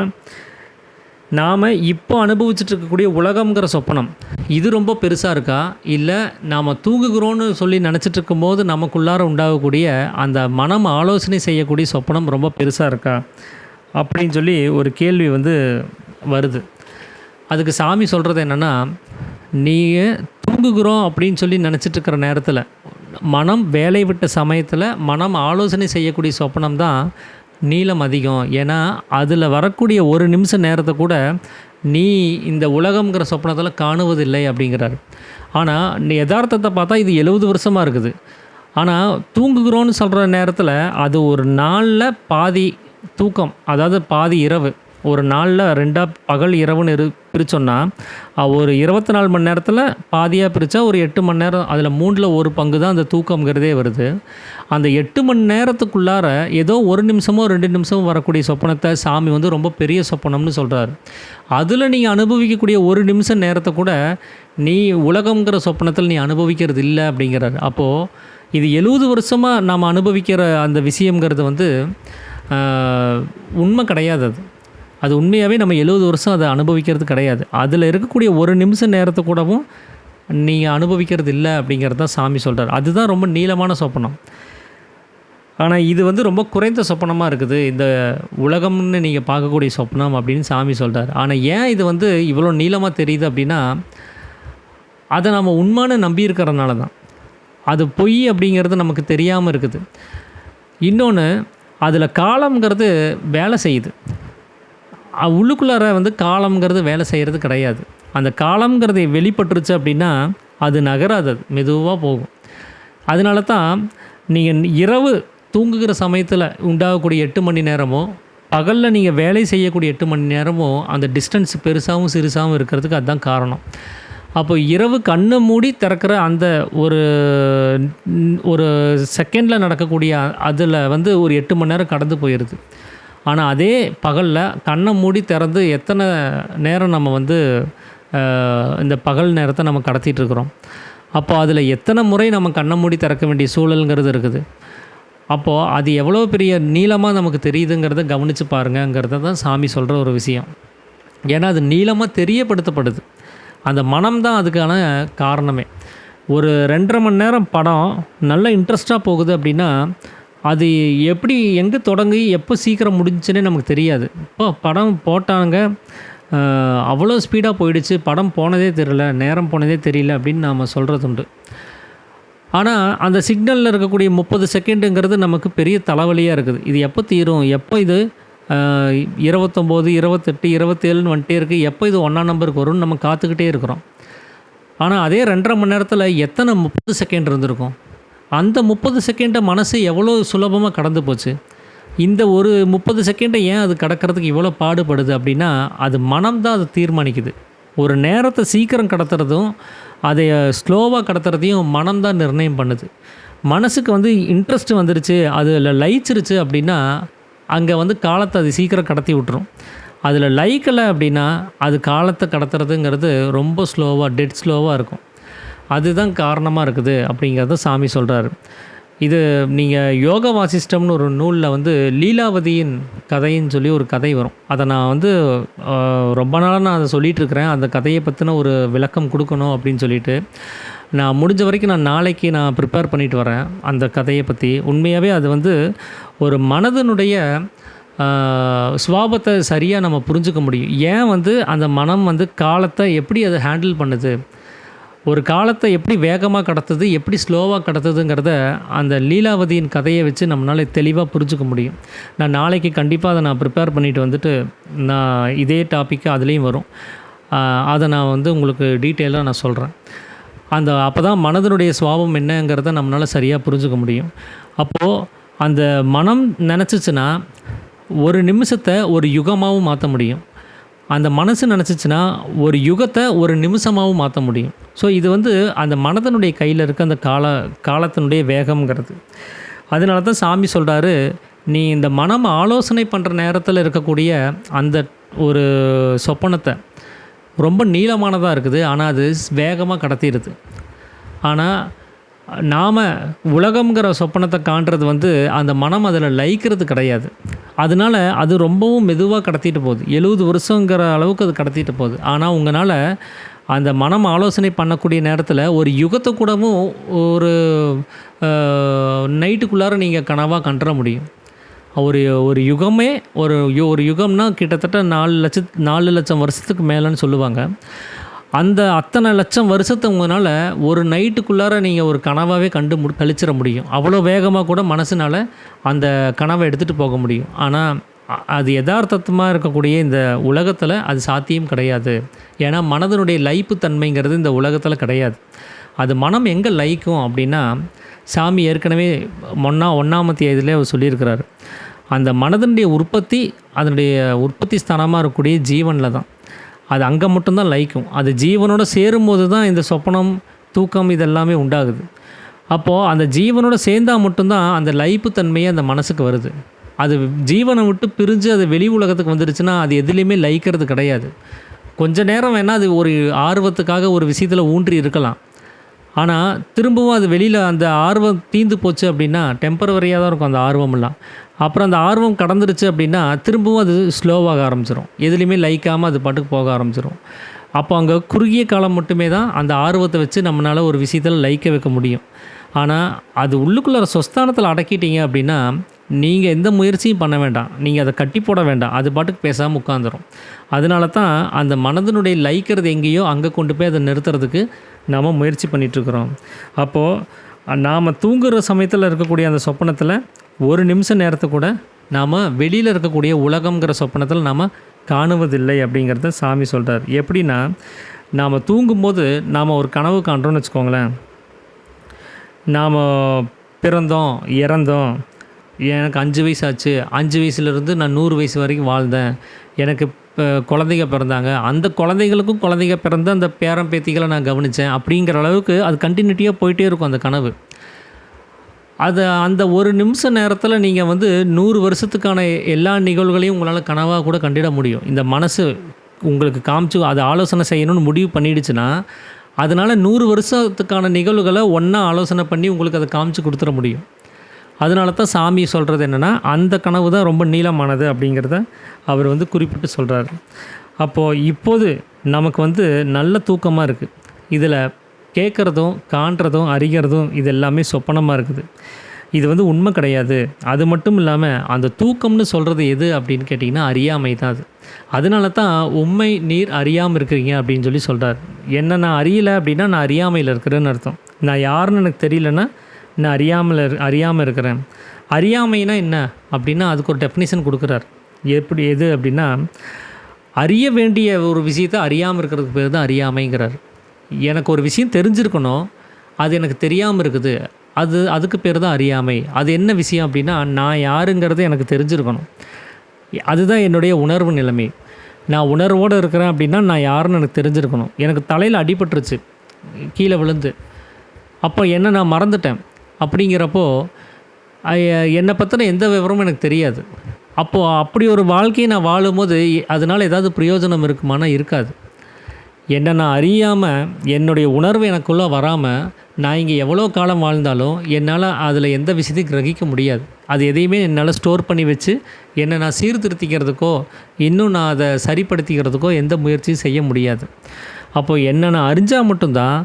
நாம் இப்போ அனுபவிச்சுட்டு இருக்கக்கூடிய உலகம்ங்கிற சொப்பனம் இது ரொம்ப பெருசாக இருக்கா, இல்லை நாம் தூங்குகிறோன்னு சொல்லி நினச்சிட்டு இருக்கும்போது நமக்குள்ளார உண்டாகக்கூடிய அந்த மனம் ஆலோசனை செய்யக்கூடிய சொப்பனம் ரொம்ப பெருசாக இருக்கா அப்படின்னு சொல்லி ஒரு கேள்வி வருது. அதுக்கு சாமி சொல்கிறது என்னென்னா, நீங்கள் தூங்குகிறோம் அப்படின்னு சொல்லி நினச்சிட்ருக்கிற நேரத்தில், மனம் வேலை விட்ட சமயத்தில் மனம் ஆலோசனை செய்யக்கூடிய சொப்பனம் தான் நீளம் அதிகம். ஏன்னா அதில் வரக்கூடிய 1 நிமிஷ நேரத்தை கூட நீ இந்த உலகம்ங்கிற சொப்பனத்தில் காணுவதில்லை அப்படிங்கிறாரு. ஆனால் நீ யதார்த்தத்தை பார்த்தா இது 70 வருஷமாக இருக்குது. ஆனால் தூங்குகிறோன்னு சொல்கிற நேரத்தில் அது ஒரு நாளில் பாதி தூக்கம், அதாவது பாதி இரவு. ஒரு நாளில் 2 பகல் இரவுன்னு பிரித்தோன்னா, ஒரு 24 மணி நேரத்தில் பாதியாக பிரித்தா ஒரு 8 மணி நேரம், அதில் 3ல் 1 பங்கு தான் அந்த தூக்கங்கிறதே வருது. அந்த 8 மணி நேரத்துக்குள்ளார ஏதோ 1 நிமிஷமோ 2 நிமிஷமோ வரக்கூடிய சொப்பனத்தை சாமி ரொம்ப பெரிய சொப்பனம்னு சொல்கிறாரு. அதில் நீங்கள் அனுபவிக்கக்கூடிய 1 நிமிஷம் நேரத்தை கூட நீ உலகங்கிற சொப்பனத்தில் நீ அனுபவிக்கிறது இல்லை அப்படிங்கிறாரு. அப்போது இது 70 வருஷமாக நாம் அனுபவிக்கிற அந்த விஷயங்கிறது உண்மை கிடையாது. அது உண்மையாகவே நம்ம 70 வருஷம் அதை அனுபவிக்கிறது கிடையாது. அதில் இருக்கக்கூடிய 1 நிமிஷம் நேரத்தை கூடவும் நீங்கள் அனுபவிக்கிறது இல்லை அப்படிங்கிறது தான் சாமி சொல்கிறார். அதுதான் ரொம்ப நீளமான சொப்பனம். ஆனால் இது ரொம்ப குறைந்த சொப்பனமாக இருக்குது, இந்த உலகம்னு நீங்கள் பார்க்கக்கூடிய சொப்பனம் அப்படின்னு சாமி சொல்கிறார். ஆனால் ஏன் இது இவ்வளோ நீளமாக தெரியுது அப்படின்னா, அதை நம்ம உண்மைன்னு நம்பியிருக்கிறதுனால தான். அது பொய் அப்படிங்கிறது நமக்கு தெரியாமல் இருக்குது. இன்னொன்று, அதில் காலம்ங்கிறது வேலை செய்யுது. உள்ளுக்குள்ளார காலம்ங்கிறது வேலை செய்கிறது கிடையாது. அந்த காலம்ங்கிறது வெளிப்பட்டுருச்சு அப்படின்னா அது நகராது, அது மெதுவாக போகும். அதனால தான் நீங்கள் இரவு தூங்குகிற சமயத்தில் உண்டாகக்கூடிய 8 மணி நேரமோ, பகலில் நீங்கள் வேலை செய்யக்கூடிய 8 மணி நேரமோ அந்த டிஸ்டன்ஸ் பெருசாகவும் சிறுசாகவும் இருக்கிறதுக்கு அதுதான் காரணம். அப்போ இரவு கண்ணை மூடி திறக்கிற அந்த ஒரு செகண்டில் நடக்கக்கூடிய அதில் ஒரு 8 மணி நேரம் கடந்து போயிடுது. ஆனால் அதே பகலில் கண்ணை மூடி திறந்து எத்தனை நேரம் நம்ம இந்த பகல் நேரத்தை நம்ம கடத்திட்டுருக்குறோம். அப்போ அதில் எத்தனை முறை நம்ம கண்ணை மூடி திறக்க வேண்டிய சூழலுங்கிறது இருக்குது. அப்போது அது எவ்வளோ பெரிய நீளமாக நமக்கு தெரியுதுங்கிறத கவனித்து பாருங்கங்கிறத தான் சாமி சொல்கிற ஒரு விஷயம். ஏன்னா அது நீளமாக தெரியப்படுத்தப்படுது. அந்த மனம் தான் அதுக்கான காரணமே. ஒரு 2.5 மணி நேரம் படம் நல்ல இன்ட்ரெஸ்ட்டாக போகுது அப்படின்னா அது எப்படி எங்கே தொடங்கி எப்போ சீக்கிரம் முடிஞ்சுன்னே நமக்கு தெரியாது. இப்போ படம் போட்டாங்க, அவ்வளோ ஸ்பீடாக போயிடுச்சு, படம் போனதே தெரியல, நேரம் போனதே தெரியல அப்படின்னு நாம் சொல்கிறது உண்டு. ஆனால் அந்த சிக்னலில் இருக்கக்கூடிய 30 செகண்டுங்கிறது நமக்கு பெரிய தலைவலியாக இருக்குது. இது எப்போ தீரும், எப்போ இது 29, 28, 27ன்னு வந்துட்டே இருக்குது, எப்போ இது 1ஆம் நம்பருக்கு வரும்னு நம்ம காத்துக்கிட்டே இருக்கிறோம். ஆனால் அதே 2.5 மணி நேரத்தில் எத்தனை 30 செகண்ட் இருந்திருக்கும். அந்த 30 செகண்டை மனசு எவ்வளோ சுலபமாக கடந்து போச்சு. இந்த ஒரு 30 செகண்டை ஏன் அது கடக்கிறதுக்கு இவ்வளோ பாடுபடுது அப்படின்னா அது மனம் தான் அதை தீர்மானிக்குது. ஒரு நேரத்தை சீக்கிரம் கடத்துறதும் அதை ஸ்லோவாக கடத்துறதையும் மனம் தான் நிர்ணயம் பண்ணுது. மனசுக்கு இன்ட்ரெஸ்ட் வந்துருச்சு, அதில் லயிச்சிருச்சு அப்படின்னா அங்கே காலத்தை அது சீக்கிரம் கடத்தி விட்டுரும். அதில் லைக்கலை அப்படின்னா அது காலத்தை கடத்துறதுங்கிறது ரொம்ப ஸ்லோவாக, டெட் ஸ்லோவாக இருக்கும். அதுதான் காரணமாக இருக்குது அப்படிங்கிறத சாமி சொல்கிறாரு. இது நீங்கள் யோக வாசிஷ்டம்னு ஒரு நூலில் லீலாவதியின் கதைன்னு சொல்லி ஒரு கதை வரும். அதை நான் ரொம்ப நாளாக நான் அதை சொல்லிகிட்ருக்கிறேன். அந்த கதையை பற்றின ஒரு விளக்கம் கொடுக்கணும் அப்படின்னு சொல்லிட்டு நான் முடிஞ்ச வரைக்கும் நாளைக்கு நான் ப்ரிப்பேர் பண்ணிட்டு வரேன் அந்த கதையை பற்றி. உண்மையாகவே அது ஒரு மனதனுடைய சுவாபத்தை சரியாக நம்ம புரிஞ்சுக்க முடியும். ஏன் அந்த மனம் காலத்தை எப்படி அதை ஹேண்டில் பண்ணுது, ஒரு காலத்தை எப்படி வேகமாக கடத்துது, எப்படி ஸ்லோவாக கடத்துதுங்கிறத அந்த லீலாவதியின் கதையை வச்சு நம்மளால் தெளிவாக புரிஞ்சுக்க முடியும். நான் நாளைக்கு கண்டிப்பாக அதை நான் ப்ரிப்பேர் பண்ணிவிட்டு நான் இதே டாப்பிக்கு அதுலேயும் வரும். அதை நான் உங்களுக்கு டீட்டெயிலாக நான் சொல்கிறேன். அப்போ தான் மனதனுடைய சுவாபம் என்னங்கிறத நம்மளால் சரியாக புரிஞ்சுக்க முடியும். அப்போது அந்த மனம் நினச்சிச்சின்னா ஒரு நிமிஷத்தை ஒரு யுகமாகவும் மாற்ற முடியும். அந்த மனசு நினச்சிச்சின்னா ஒரு யுகத்தை ஒரு நிமிஷமாகவும் மாற்ற முடியும். ஸோ இது அந்த மனதனுடைய கையில் இருக்க அந்த காலத்தினுடைய வேகம்ங்கிறது. அதனால தான் சாமி சொல்கிறாரு, நீ இந்த மனம் ஆலோசனை பண்ணுற நேரத்தில் இருக்கக்கூடிய அந்த ஒரு சொப்பனத்தை ரொம்ப நீளமானதாக இருக்குது, ஆனால் அது வேகமாக கடத்திடுது. ஆனால் நாம் உலகம்ங்கிற சொப்பனத்தை காண்றது அந்த மனம் அதில் லயிக்கிறது கிடையாது. அதனால் அது ரொம்பவும் மெதுவாக கடத்திட்டு போகுது. 70 வருஷங்கிற அளவுக்கு அது கடத்திட்டு போகுது. ஆனால் உங்களால் அந்த மனம் ஆலோசனை பண்ணக்கூடிய நேரத்தில் ஒரு யுகத்தை கூடவும் ஒரு நைட்டுக்குள்ளார நீங்கள் கனவாக கண்டுற முடியும். ஒரு யுகமே ஒரு யுகம்னா கிட்டத்தட்ட 4 லட்சம் வருஷத்துக்கு மேலேன்னு சொல்லுவாங்க. அந்த அத்தனை லட்சம் வருஷத்தை உங்களால் ஒரு நைட்டுக்குள்ளார நீங்கள் ஒரு கனவாகவே கழிச்சிட முடியும். அவ்வளோ வேகமாக கூட மனசுனால் அந்த கனவை எடுத்துகிட்டு போக முடியும். ஆனால் அது யதார்த்தமாக இருக்கக்கூடிய இந்த உலகத்தில் அது சாத்தியம் கிடையாது. ஏன்னா மனதனுடைய லயிப்பு தன்மைங்கிறது இந்த உலகத்தில் கிடையாது. அது மனம் எங்கே லயிக்கும் அப்படின்னா, சாமி ஏற்கனவே 1ஆம் அத்தியாயத்திலே அவர் சொல்லியிருக்கிறாரு. அந்த மனதனுடைய அதனுடைய உற்பத்தி ஸ்தானமாக இருக்கக்கூடிய ஜீவனில் தான். அது அங்கே மட்டும்தான் லயிக்கும். அது ஜீவனோட சேரும்போது தான் இந்த சொப்பனம், தூக்கம் இதெல்லாமே உண்டாகுது. அப்போது அந்த ஜீவனோட சேர்ந்தால் மட்டும்தான் அந்த லயிப்பு தன்மையே அந்த மனசுக்கு வருது. அது ஜீவனை விட்டு பிரிஞ்சு அது வெளி உலகத்துக்கு வந்துடுச்சுன்னா அது எதுலேயுமே லயிக்கிறது கிடையாது. கொஞ்ச நேரம் வேணால் அது ஒரு ஆர்வத்துக்காக ஒரு விஷயத்தில் ஊன்றி இருக்கலாம். ஆனால் திரும்பவும் அது வெளியில் அந்த ஆர்வம் தீர்ந்து போச்சு அப்படின்னா டெம்பரவரியாக தான் இருக்கும் அந்த ஆர்வமெல்லாம். அப்புறம் அந்த ஆர்வம் கடந்துருச்சு அப்படின்னா திரும்பவும் அது ஸ்லோவாக ஆரம்பிச்சிடும். எதுலேயுமே லயிக்காமல் அது பாட்டுக்கு போக ஆரம்பிச்சிடும். அப்போ அங்கே குறுகிய காலம் மட்டுமே தான் அந்த ஆர்வத்தை வச்சு நம்மளால் ஒரு விஷயத்தில் லயிக்க வைக்க முடியும். ஆனால் அது உள்ளுக்குள்ளே சொஸ்தானத்தில் அடக்கிட்டீங்க அப்படின்னா நீங்கள் எந்த முயற்சியும் பண்ண வேண்டாம், நீங்கள் அதை கட்டி போட வேண்டாம், அது பாட்டுக்கு பேசாமல் உட்காந்துரும். அதனால தான் அந்த மனதனுடைய லயிக்கிறது எங்கேயோ அங்கே கொண்டு போய் அதை நிறுத்துறதுக்கு நாம் முயற்சி பண்ணிகிட்ருக்குறோம். அப்போது நாம் தூங்குகிற சமயத்தில் இருக்கக்கூடிய அந்த சொப்பனத்தில் ஒரு நிமிஷம் நேரத்தை கூட நாம் வெளியில் இருக்கக்கூடிய உலகங்கிற சொப்பனத்தில் நாம் காணுவதில்லை அப்படிங்கிறத சாமி சொல்கிறார். எப்படின்னா, நாம் தூங்கும்போது நாம் ஒரு கனவு காண்றோன்னு வச்சுக்கோங்களேன். நாம் பிறந்தோம், இறந்தோம், எனக்கு 5 வயசு ஆச்சு, 5 வயசுலேருந்து நான் 100 வயசு வரைக்கும் வாழ்ந்தேன், எனக்கு குழந்தைங்க பிறந்தாங்க, அந்த குழந்தைங்களுக்கும் குழந்தைங்க பிறந்த அந்த பேரன் பேத்திகளை நான் கவனித்தேன் அப்படிங்கிற அளவுக்கு அது கண்டினியூட்டியாக போயிட்டே இருக்கும் அந்த கனவு. அது அந்த ஒரு நிமிஷ நேரத்தில் நீங்கள் 100 வருஷத்துக்கான எல்லா நிகழ்வுகளையும் உங்களால் கனவாக கூட கண்டிட முடியும். இந்த மனசு உங்களுக்கு காமிச்சு அதை ஆலோசனை செய்யணும்னு முடிவு பண்ணிடுச்சுன்னா அதனால் 100 வருஷத்துக்கான நிகழ்வுகளை ஒன்றா ஆலோசனை பண்ணி உங்களுக்கு அதை காமிச்சு கொடுத்துட முடியும். அதனால தான் சாமி சொல்கிறது என்னென்னா அந்த கனவு தான் ரொம்ப நீளமானது அப்படிங்கிறத அவர் வந்து குறிப்பிட்டு சொல்கிறார். அப்போது இப்போது நமக்கு வந்து நல்ல தூக்கமாக இருக்குது. இதில் கேட்குறதும் காண்றதும் அறிகிறதும் இது எல்லாமே சொப்பனமாக இருக்குது. இது வந்து உண்மை கிடையாது. அது மட்டும் இல்லாமல் அந்த தூக்கம்னு சொல்கிறது எது அப்படின்னு கேட்டிங்கன்னா அறியாமை தான் அது. அதனால தான் உண்மை நீர் அறியாமல் இருக்கிறீங்க அப்படின்னு சொல்லி சொல்கிறார். என்ன நான் அறியலை அப்படின்னா நான் அறியாமையில் இருக்கிறேன்னு அர்த்தம். நான் யாருன்னு எனக்கு தெரியலன்னா நான் அறியாமல் இருக்கிறேன். அறியாமைனா என்ன அப்படின்னா அதுக்கு ஒரு டெஃபினிஷன் கொடுக்குறார். எது அப்படின்னா அறிய வேண்டிய ஒரு விஷயத்தை அறியாமல் இருக்கிறதுக்கு பேர் தான் அறியாமைங்கிறார். எனக்கு ஒரு விஷயம் தெரிஞ்சிருக்கணும், அது எனக்கு தெரியாமல் இருக்குது, அதுக்கு பேர் தான் அறியாமை. அது என்ன விஷயம் அப்படின்னா நான் யாருங்கிறது எனக்கு தெரிஞ்சிருக்கணும். அதுதான் என்னுடைய உணர்வு நிலைமை. நான் உணர்வோடு இருக்கிறேன் அப்படின்னா நான் யாருன்னு எனக்கு தெரிஞ்சிருக்கணும். எனக்கு தலையில் அடிபட்டுருச்சு கீழே விழுந்து, அப்போ என்ன நான் மறந்துட்டேன். அப்படிங்கிறப்போ என்னை பற்றின எந்த விவரமும் எனக்கு தெரியாது. அப்போது அப்படி ஒரு வாழ்க்கையை நான் வாழும்போது அதனால் ஏதாவது பிரயோஜனம் இருக்குமானா இருக்காது. என்னை நான் அறியாமல் என்னுடைய உணர்வு எனக்குள்ளே வராமல் நான் இங்கே எவ்வளோ காலம் வாழ்ந்தாலும் என்னால் அதில் எந்த விஷயத்தையும் கிரகிக்க முடியாது. அது எதையுமே என்னால் ஸ்டோர் பண்ணி வச்சு என்னை நான் சீர்திருத்திக்கிறதுக்கோ இன்னும் நான் அதை சரிப்படுத்திக்கிறதுக்கோ எந்த முயற்சியும் செய்ய முடியாது. அப்போது என்ன நான் அறிஞ்சால் மட்டும்தான்,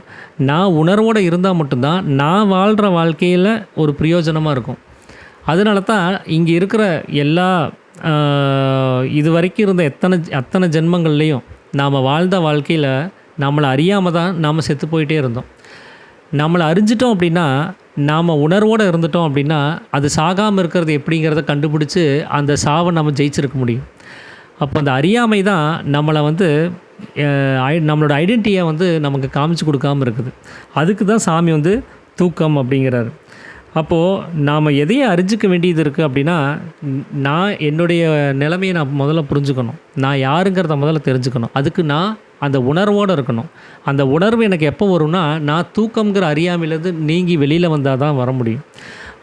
நான் உணர்வோடு இருந்தால் மட்டும்தான் நான் வாழ்கிற வாழ்க்கையில் ஒரு பிரயோஜனமாக இருக்கும். அதனால தான் இங்கே இருக்கிற எல்லா இது வரைக்கும் இருந்த அத்தனை ஜென்மங்கள்லேயும் நாம் வாழ்ந்த வாழ்க்கையில் நம்மளை அறியாமல் தான் நாம் செத்து போயிட்டே இருந்தோம். நம்மளை அறிஞ்சிட்டோம் அப்படின்னா, நாம் உணர்வோடு இருந்துட்டோம் அப்படின்னா அது சாகாமல் இருக்கிறது எப்படிங்கிறத கண்டுபிடிச்சி அந்த சாவை நம்ம ஜெயிச்சிருக்க முடியும். அப்போ அந்த அறியாமை தான் நம்மளை வந்து நம்மளோட ஐடென்டிட்டியை வந்து நமக்கு காமிச்சு கொடுக்காமல் இருக்குது. அதுக்கு தான் சாமி வந்து தூக்கம் அப்படிங்கிறாரு. அப்போது நாம் எதையை அறிஞ்சிக்க வேண்டியது இருக்குது அப்படின்னா, நான் என்னுடைய நிலைமையை நான் முதல்ல புரிஞ்சுக்கணும். நான் யாருங்கிறத முதல்ல தெரிஞ்சுக்கணும். அதுக்கு நான் அந்த உணர்வோடு இருக்கணும். அந்த உணர்வு எனக்கு எப்போ வரும்னா, நான் தூக்கம்ங்கிற அறியாமையிலேருந்து நீங்கி வெளியில் வந்தால் தான் வர முடியும்.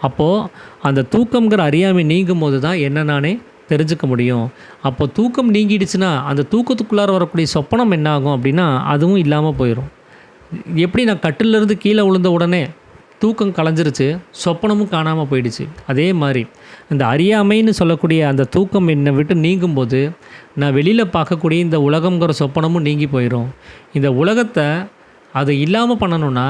அப்போது அந்த தூக்கம்ங்கிற அறியாமை நீங்கும் போது தான் என்ன நானே தெரிஞ்சுக்க முடியும். அப்போ தூக்கம் நீங்கிடுச்சுன்னா அந்த தூக்கத்துக்குள்ளார வரக்கூடிய சொப்பனம் என்ன ஆகும் அப்படின்னா அதுவும் இல்லாமல் போயிடும். எப்படி நான் கட்டிலேருந்து கீழே விழுந்த உடனே தூக்கம் கலைஞ்சிருச்சு, சொப்பனமும் காணாமல் போயிடுச்சு. அதே மாதிரி இந்த அறியாமைன்னு சொல்லக்கூடிய அந்த தூக்கம் என்னை விட்டு நீங்கும்போது நான் வெளியில் பார்க்கக்கூடிய இந்த உலகங்கிற சொப்பனமும் நீங்கி போயிடும். இந்த உலகத்தை அதை இல்லாமல் பண்ணணுன்னா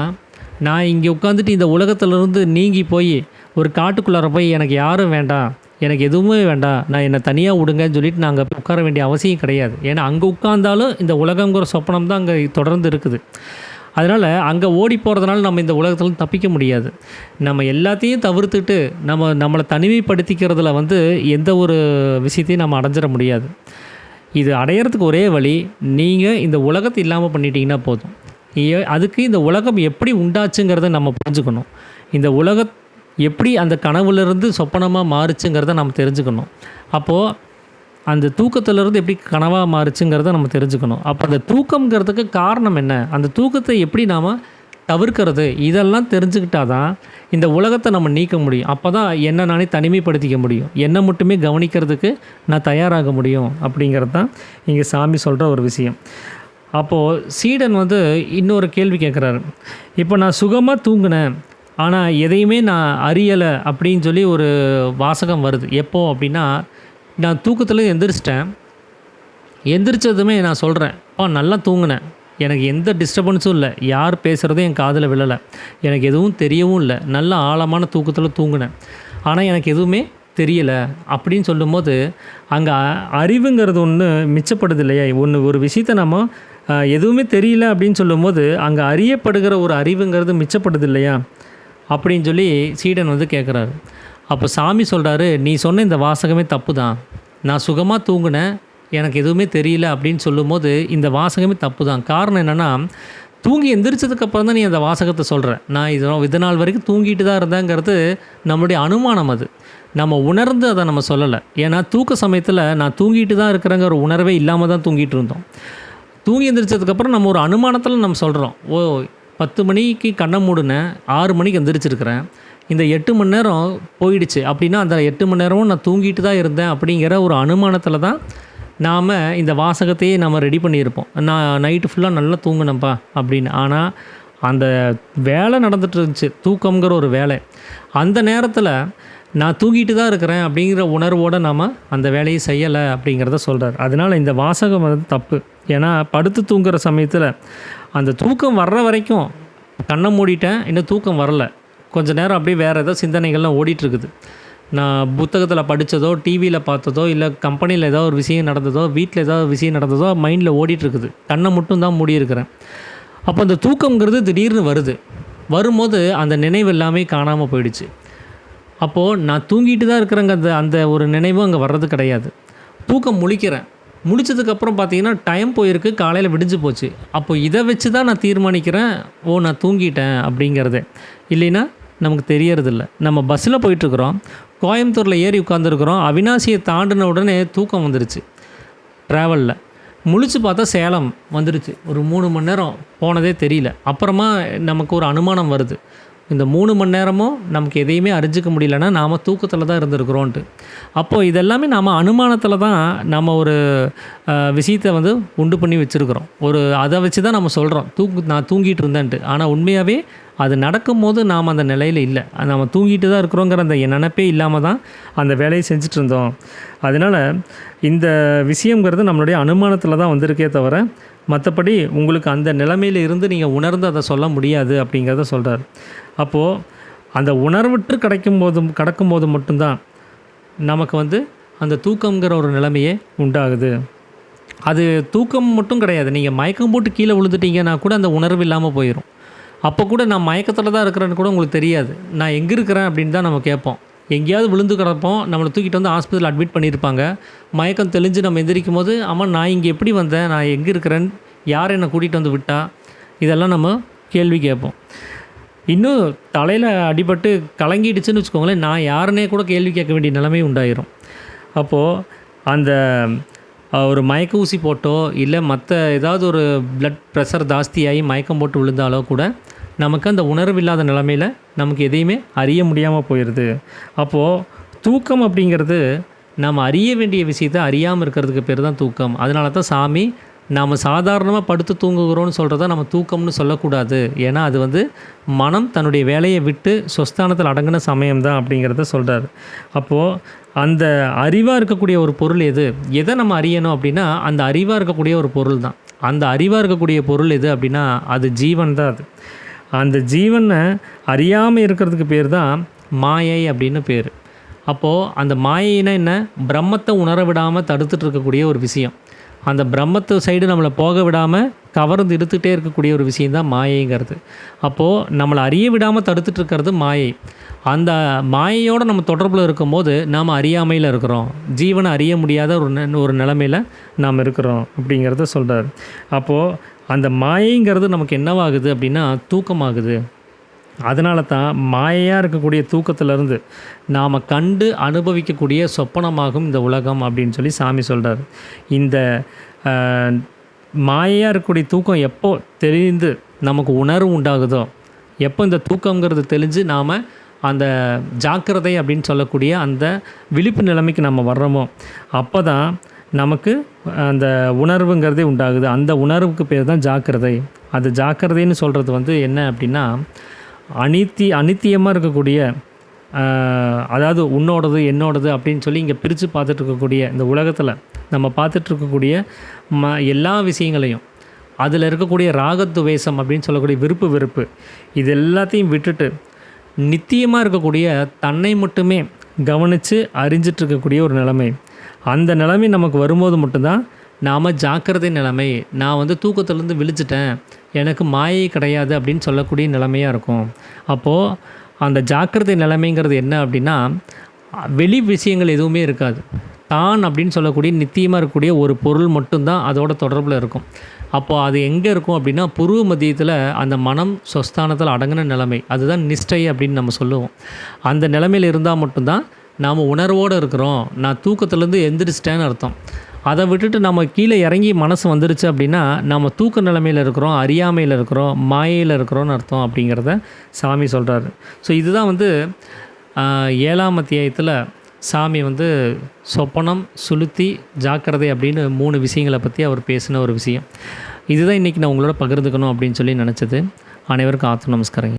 நான் இங்கே உட்காந்துட்டு இந்த உலகத்திலேருந்து நீங்கி போய் ஒரு காட்டுக்குள்ளார போய் எனக்கு யாரும் வேண்டாம், எனக்கு எதுவுமே வேண்டாம், நான் என்னை தனியாக விடுங்கன்னு சொல்லிட்டு நான் அங்கே உட்கார வேண்டிய அவசியம் கிடையாது. ஏன்னா அங்கே உட்கார்ந்தாலும் இந்த உலகங்கிற சொப்பனம் தான் அங்கே தொடர்ந்து இருக்குது. அதனால் அங்கே ஓடி போகிறதுனால நம்ம இந்த உலகத்தில் தப்பிக்க முடியாது. நம்ம எல்லாத்தையும் தவிர்த்துட்டு நம்மளை தனிமைப்படுத்திக்கிறதுல வந்து எந்த ஒரு விஷயத்தையும் நம்ம அடைஞ்சிட முடியாது. இது அடையிறதுக்கு ஒரே வழி, நீங்கள் இந்த உலகத்தை இல்லாமல் பண்ணிட்டீங்கன்னா போதும். அதுக்கு இந்த உலகம் எப்படி உண்டாச்சுங்கிறத நம்ம புரிஞ்சுக்கணும். இந்த எப்படி அந்த கனவுலேருந்து சொப்பனமாக மாறுச்சுங்கிறத நம்ம தெரிஞ்சுக்கணும். அப்போது அந்த தூக்கத்திலேருந்து எப்படி கனவாக மாறுச்சுங்கிறத நம்ம தெரிஞ்சுக்கணும். அப்போ அந்த தூக்கங்கிறதுக்கு காரணம் என்ன, அந்த தூக்கத்தை எப்படி நாம் தவிர்க்கிறது, இதெல்லாம் தெரிஞ்சுக்கிட்டால் தான் இந்த உலகத்தை நம்ம நீக்க முடியும். அப்போ தான் என்னை நானே தனிமைப்படுத்திக்க முடியும், என்னை மட்டுமே கவனிக்கிறதுக்கு நான் தயாராக முடியும். அப்படிங்கிறது தான் இங்கே சாமி சொல்கிற ஒரு விஷயம். அப்போது சீடன் வந்து இன்னொரு கேள்வி கேட்குறாரு. இப்போ நான் சுகமாக தூங்கினேன், ஆனால் எதையுமே நான் அறியலை அப்படின்னு சொல்லி ஒரு வாசகம் வருது. எப்போ அப்படின்னா, நான் தூக்கத்தில் எந்திரிச்சிட்டேன், எந்திரிச்சதுமே நான் சொல்கிறேன், நல்லா தூங்கினேன், எனக்கு எந்த டிஸ்டர்பன்ஸும் இல்லை, யார் பேசுகிறதும் என் காதில் விழலை, எனக்கு எதுவும் தெரியவும் இல்லை, நல்ல ஆழமான தூக்கத்தில் தூங்கினேன், ஆனால் எனக்கு எதுவுமே தெரியலை அப்படின்னு சொல்லும்போது அங்கே அறிவுங்கிறது ஒன்று மிச்சப்படுது இல்லையா. ஒரு விஷயத்தை நம்ம எதுவுமே தெரியல அப்படின்னு சொல்லும்போது அங்கே அறியப்படுகிற ஒரு அறிவுங்கிறது மிச்சப்படுது இல்லையா அப்படின்னு சொல்லி சீடன் வந்து கேட்குறாரு. அப்போ சாமி சொல்கிறாரு, நீ சொன்ன இந்த வாசகமே தப்பு தான், நான் சுகமாக தூங்கினேன், எனக்கு எதுவுமே தெரியல அப்படின்னு சொல்லும்போது இந்த வாசகமே தப்பு தான். காரணம் என்னென்னா, தூங்கி எந்திரிச்சதுக்கப்புறம் தான் நீ அந்த வாசகத்தை சொல்கிற. நான் இது நாள் வரைக்கும் தூங்கிட்டு தான் இருந்தேங்கிறது நம்மளுடைய அனுமானம். அது நம்ம உணர்ந்து அதை நம்ம சொல்லலை. ஏன்னா தூக்க சமயத்தில் நான் தூங்கிட்டு தான் இருக்கிறேங்கிற ஒரு உணர்வே இல்லாமல் தான் தூங்கிட்டு இருந்தோம். தூங்கி எந்திரிச்சதுக்கப்புறம் நம்ம ஒரு அனுமானத்தில் நம்ம சொல்கிறோம், 10 மணிக்கு கண்ணை மூடினேன், 6 மணிக்கு எந்திரிச்சிருக்கிறேன், இந்த 8 மணி நேரம் போயிடுச்சு அப்படின்னா அந்த 8 மணி நேரமும் நான் தூங்கிட்டு தான் இருந்தேன் அப்படிங்கிற ஒரு அனுமானத்தில் தான் நாம் இந்த வாசகத்தையே நம்ம ரெடி பண்ணியிருப்போம். நான் நைட்டு ஃபுல்லாக நல்லா தூங்கினேன்ப்பா அப்படின்னு. ஆனால் அந்த வேலை நடந்துகிட்டு இருந்துச்சு, தூக்கங்கிற ஒரு வேலை. அந்த நேரத்தில் நான் தூங்கிட்டு தான் இருக்கிறேன் அப்படிங்கிற உணர்வோடு நாம் அந்த வேலையை செய்யலை அப்படிங்கிறத சொல்கிறார். அதனால் இந்த வாசகம் வந்து தப்பு. ஏன்னா படுத்து தூங்குகிற சமயத்தில் அந்த தூக்கம் வர்ற வரைக்கும் கண்ணை மூடிட்டேன், இன்னும் தூக்கம் வரல, கொஞ்சம் நேரம் அப்படியே வேறு ஏதோ சிந்தனைகள்லாம் ஓடிட்டுருக்குது. நான் புத்தகத்தில் படித்ததோ, டிவியில் பார்த்ததோ, இல்லை கம்பெனியில் ஏதோ ஒரு விஷயம் நடந்ததோ, வீட்டில் ஏதாவது விஷயம் நடந்ததோ மைண்டில் ஓடிட்டுருக்குது. கண்ணை மட்டும் தான் மூடியிருக்கிறேன். அப்போ அந்த தூக்கங்கிறது திடீர்னு வரும்போது அந்த நினைவு எல்லாமே காணாமல் போயிடுச்சு. அப்போது நான் தூங்கிட்டு தான் இருக்கிறேங்க, அந்த ஒரு நினைவும் அங்கே வர்றது கிடையாது. தூக்கம் முழிக்கிறேன். முழிச்சதுக்கப்புறம் பார்த்தீங்கன்னா டைம் போயிருக்கு, காலையில் விடிஞ்சு போச்சு. அப்போது இதை வச்சு தான் நான் தீர்மானிக்கிறேன், நான் தூங்கிட்டேன் அப்படிங்கிறதே. இல்லைன்னா நமக்கு தெரியறதில்ல. நம்ம பஸ்ஸில் போயிட்டுருக்குறோம், கோயம்புத்தூரில் ஏறி உட்காந்துருக்குறோம், அவினாசியை தாண்டின உடனே தூக்கம் வந்துருச்சு. ட்ராவலில் முழிச்சு பார்த்தா சேலம் வந்துருச்சு. ஒரு 3 மணி நேரம் போனதே தெரியல. அப்புறமா நமக்கு ஒரு அனுமானம் வருது, இந்த 3 மணி நேரமும் நமக்கு எதையுமே அறிஞ்சிக்க முடியலன்னா நாம் தூக்கத்தில் தான் இருந்திருக்கிறோன்ட்டு. அப்போது இதெல்லாமே நாம் அனுமானத்தில் தான் நம்ம ஒரு விஷயத்தை வந்து உண்டு பண்ணி வச்சுருக்குறோம். அதை வச்சு தான் நம்ம சொல்கிறோம் நான் தூங்கிட்டு இருந்தேன்ட்டு. ஆனால் உண்மையாகவே அது நடக்கும்போது நாம் அந்த நிலையில் இல்லை, நம்ம தூங்கிட்டு தான் இருக்கிறோங்கிற அந்த நினைப்பே இல்லாமல் தான் அந்த வேலையை செஞ்சுட்டு இருந்தோம். அதனால் இந்த விஷயங்கிறது நம்மளுடைய அனுமானத்தில் தான் வந்திருக்கே தவிர மற்றபடி உங்களுக்கு அந்த நிலைமையில் இருந்து நீங்கள் உணர்ந்து அதை சொல்ல முடியாது அப்படிங்கிறத சொல்கிறார். அப்போது அந்த உணர்வுற்று கடக்கும்போது மட்டும்தான் நமக்கு வந்து அந்த தூக்கங்கிற ஒரு நிலைமையே உண்டாகுது. அது தூக்கம் மட்டும் கிடையாது, நீங்கள் மயக்கம் போட்டு கீழே விழுந்துட்டீங்கன்னா கூட அந்த உணர்வு இல்லாமல் போயிடும். அப்போ கூட நான் மயக்கத்தில் தான் இருக்கிறேன்னு கூட உங்களுக்கு தெரியாது. நான் எங்கே இருக்கிறேன் அப்படின்னு தான் நம்ம கேட்போம். எங்கேயாவது விழுந்து கிடப்போம், நம்மளை தூக்கிட்டு வந்து ஹாஸ்பிட்டலில் அட்மிட் பண்ணியிருப்பாங்க. மயக்கம் தெளிஞ்சு நம்ம எந்திரிக்கும் போது, ஆமாம் நான் இங்கே எப்படி வந்தேன், நான் எங்கே இருக்கிறேன், யார் என்னை கூட்டிகிட்டு வந்து விட்டா, இதெல்லாம் நம்ம கேள்வி கேட்போம். இன்னும் தலையில் அடிபட்டு கலங்கிடுச்சுன்னு வச்சுக்கோங்களேன், நான் யாருன்னே கூட கேள்வி கேட்க வேண்டிய நிலைமை உண்டாயிரும். அப்போது அந்த ஒரு மயக்க ஊசி போட்டோ இல்லை மற்ற ஏதாவது ஒரு ப்ளட் ப்ரெஷர் ஜாஸ்தியாகி மயக்கம் போட்டு விழுந்தாலோ கூட நமக்கு அந்த உணர்வு இல்லாத நிலைமையில் நமக்கு எதையுமே அறிய முடியாமல் போயிடுது. அப்போது தூக்கம் அப்படிங்கிறது நாம் அறிய வேண்டிய விஷயத்தை அறியாமல் இருக்கிறதுக்கு பேர் தான் தூக்கம். அதனால தான் சாமி நாம் சாதாரணமாக படுத்து தூங்குகிறோன்னு சொல்கிறத நம்ம தூக்கம்னு சொல்லக்கூடாது. ஏன்னா அது வந்து மனம் தன்னுடைய வேலையை விட்டு சொஸ்தானத்தில் அடங்கின சமயம்தான் அப்படிங்கிறத சொல்கிறார். அப்போது அந்த அறிவாக இருக்கக்கூடிய ஒரு பொருள் எதை நம்ம அறியணும் அப்படின்னா அந்த அறிவாக இருக்கக்கூடிய ஒரு பொருள் தான். அந்த அறிவாக இருக்கக்கூடிய பொருள் எது அப்படின்னா அது ஜீவன் தான். அந்த ஜீவனை அறியாமல் இருக்கிறதுக்கு பேர் தான் மாயை அப்படின்னு பேர். அப்போது அந்த மாயைனா என்ன, பிரம்மத்தை உணர விடாமல் தடுத்துட்டு இருக்கக்கூடிய ஒரு விஷயம். அந்த பிரம்மத்து சைடு நம்மளை போக விடாமல் கவர்ந்து இழுத்துகிட்டே இருக்கக்கூடிய ஒரு விஷயந்தான் மாயைங்கிறது. அப்போது நம்மளை அறிய விடாமல் தடுத்துட்டு இருக்கிறது மாயை. அந்த மாயையோடு நம்ம தொடர்பில் இருக்கும்போது நாம் அறியாமையில் இருக்கிறோம், ஜீவனை அறிய முடியாத ஒரு நிலைமையில் நாம் இருக்கிறோம் அப்படிங்கிறத சொல்கிறார். அப்போது அந்த மாயைங்கிறது நமக்கு என்னவாகுது அப்படின்னா தூக்கமாகுது. அதனால தான் மாயையாக இருக்கக்கூடிய தூக்கத்திலேருந்து நாம் கண்டு அனுபவிக்கக்கூடிய சொப்பனமாகும் இந்த உலகம் அப்படின்னு சொல்லி சாமி சொல்கிறார். இந்த மாயையாக இருக்கக்கூடிய தூக்கம் எப்போ தெளிந்து நமக்கு உணர்வு உண்டாகுதோ, எப்போ இந்த தூக்கங்கிறது தெளிஞ்சு நாம் அந்த ஜாக்கிரதை அப்படின்னு சொல்லக்கூடிய அந்த விழிப்பு நிலைமைக்கு நம்ம வர்றோமோ அப்போ தான் நமக்கு அந்த உணர்வுங்கிறதே உண்டாகுது. அந்த உணர்வுக்கு பேர் தான் ஜாக்கிரதை. அது ஜாக்கிரதைன்னு சொல்கிறது வந்து என்ன அப்படின்னா அனித்தியமாக இருக்கக்கூடிய, அதாவது உன்னோடது என்னோடது அப்படின்னு சொல்லி இங்கே பிரித்து பார்த்துட்டு இருக்கக்கூடிய இந்த உலகத்தில் நம்ம பார்த்துட்ருக்கக்கூடிய எல்லா விஷயங்களையும், அதில் இருக்கக்கூடிய ராகத்துவேஷம் அப்படின்னு சொல்லக்கூடிய வெறுப்பு இது எல்லாத்தையும் விட்டுட்டு நித்தியமாக இருக்கக்கூடிய தன்னை மட்டுமே கவனித்து அறிஞ்சிட்ருக்கக்கூடிய ஒரு நிலைமை. அந்த நிலைமை நமக்கு வரும்போது மட்டும்தான் நாம் ஜாக்கிரதை நிலைமை, நான் வந்து தூக்கத்துலேருந்து விழிச்சிட்டேன், எனக்கு மாயை கிடையாது அப்படின்னு சொல்லக்கூடிய நிலைமையாக இருக்கும். அப்போது அந்த ஜாக்கிரதை நிலைமைங்கிறது என்ன அப்படின்னா வெளி விஷயங்கள் எதுவுமே இருக்காது. தான் அப்படின்னு சொல்லக்கூடிய நித்தியமாக இருக்கக்கூடிய ஒரு பொருள் மட்டும்தான் அதோட தொடர்பில் இருக்கும். அப்போது அது எங்கே இருக்கும் அப்படின்னா புருவ மத்தியத்தில் அந்த மனம் சொஸ்தானத்தில் அடங்கின நிலைமை, அதுதான் நிஷ்டை அப்படின்னு நம்ம சொல்லுவோம். அந்த நிலைமையில் இருந்தால் மட்டும்தான் நாம் உணர்வோடு இருக்கிறோம், நான் தூக்கத்துலேருந்து எந்திரிச்சிட்டேன்னு அர்த்தம். அதை விட்டுட்டு நம்ம கீழே இறங்கி மனசு வந்துருச்சு அப்படின்னா நம்ம தூக்க நிலைமையில் இருக்கிறோம், அறியாமையில் இருக்கிறோம், மாயையில் இருக்கிறோன்னு அர்த்தம் அப்படிங்கிறத சாமி சொல்கிறாரு. ஸோ இதுதான் வந்து 7ஆம் அத்தியாயத்தில் சாமி வந்து சொப்பனம், சுளுத்தி, ஜாக்கிரதை அப்படின்னு 3 விஷயங்களை பற்றி அவர் பேசின ஒரு விஷயம். இதுதான் இன்றைக்கி நான் உங்களோட பகிர்ந்துக்கணும் அப்படின்னு சொல்லி நினச்சது. அனைவருக்கும் ஆத்ம நமஸ்காரங்க.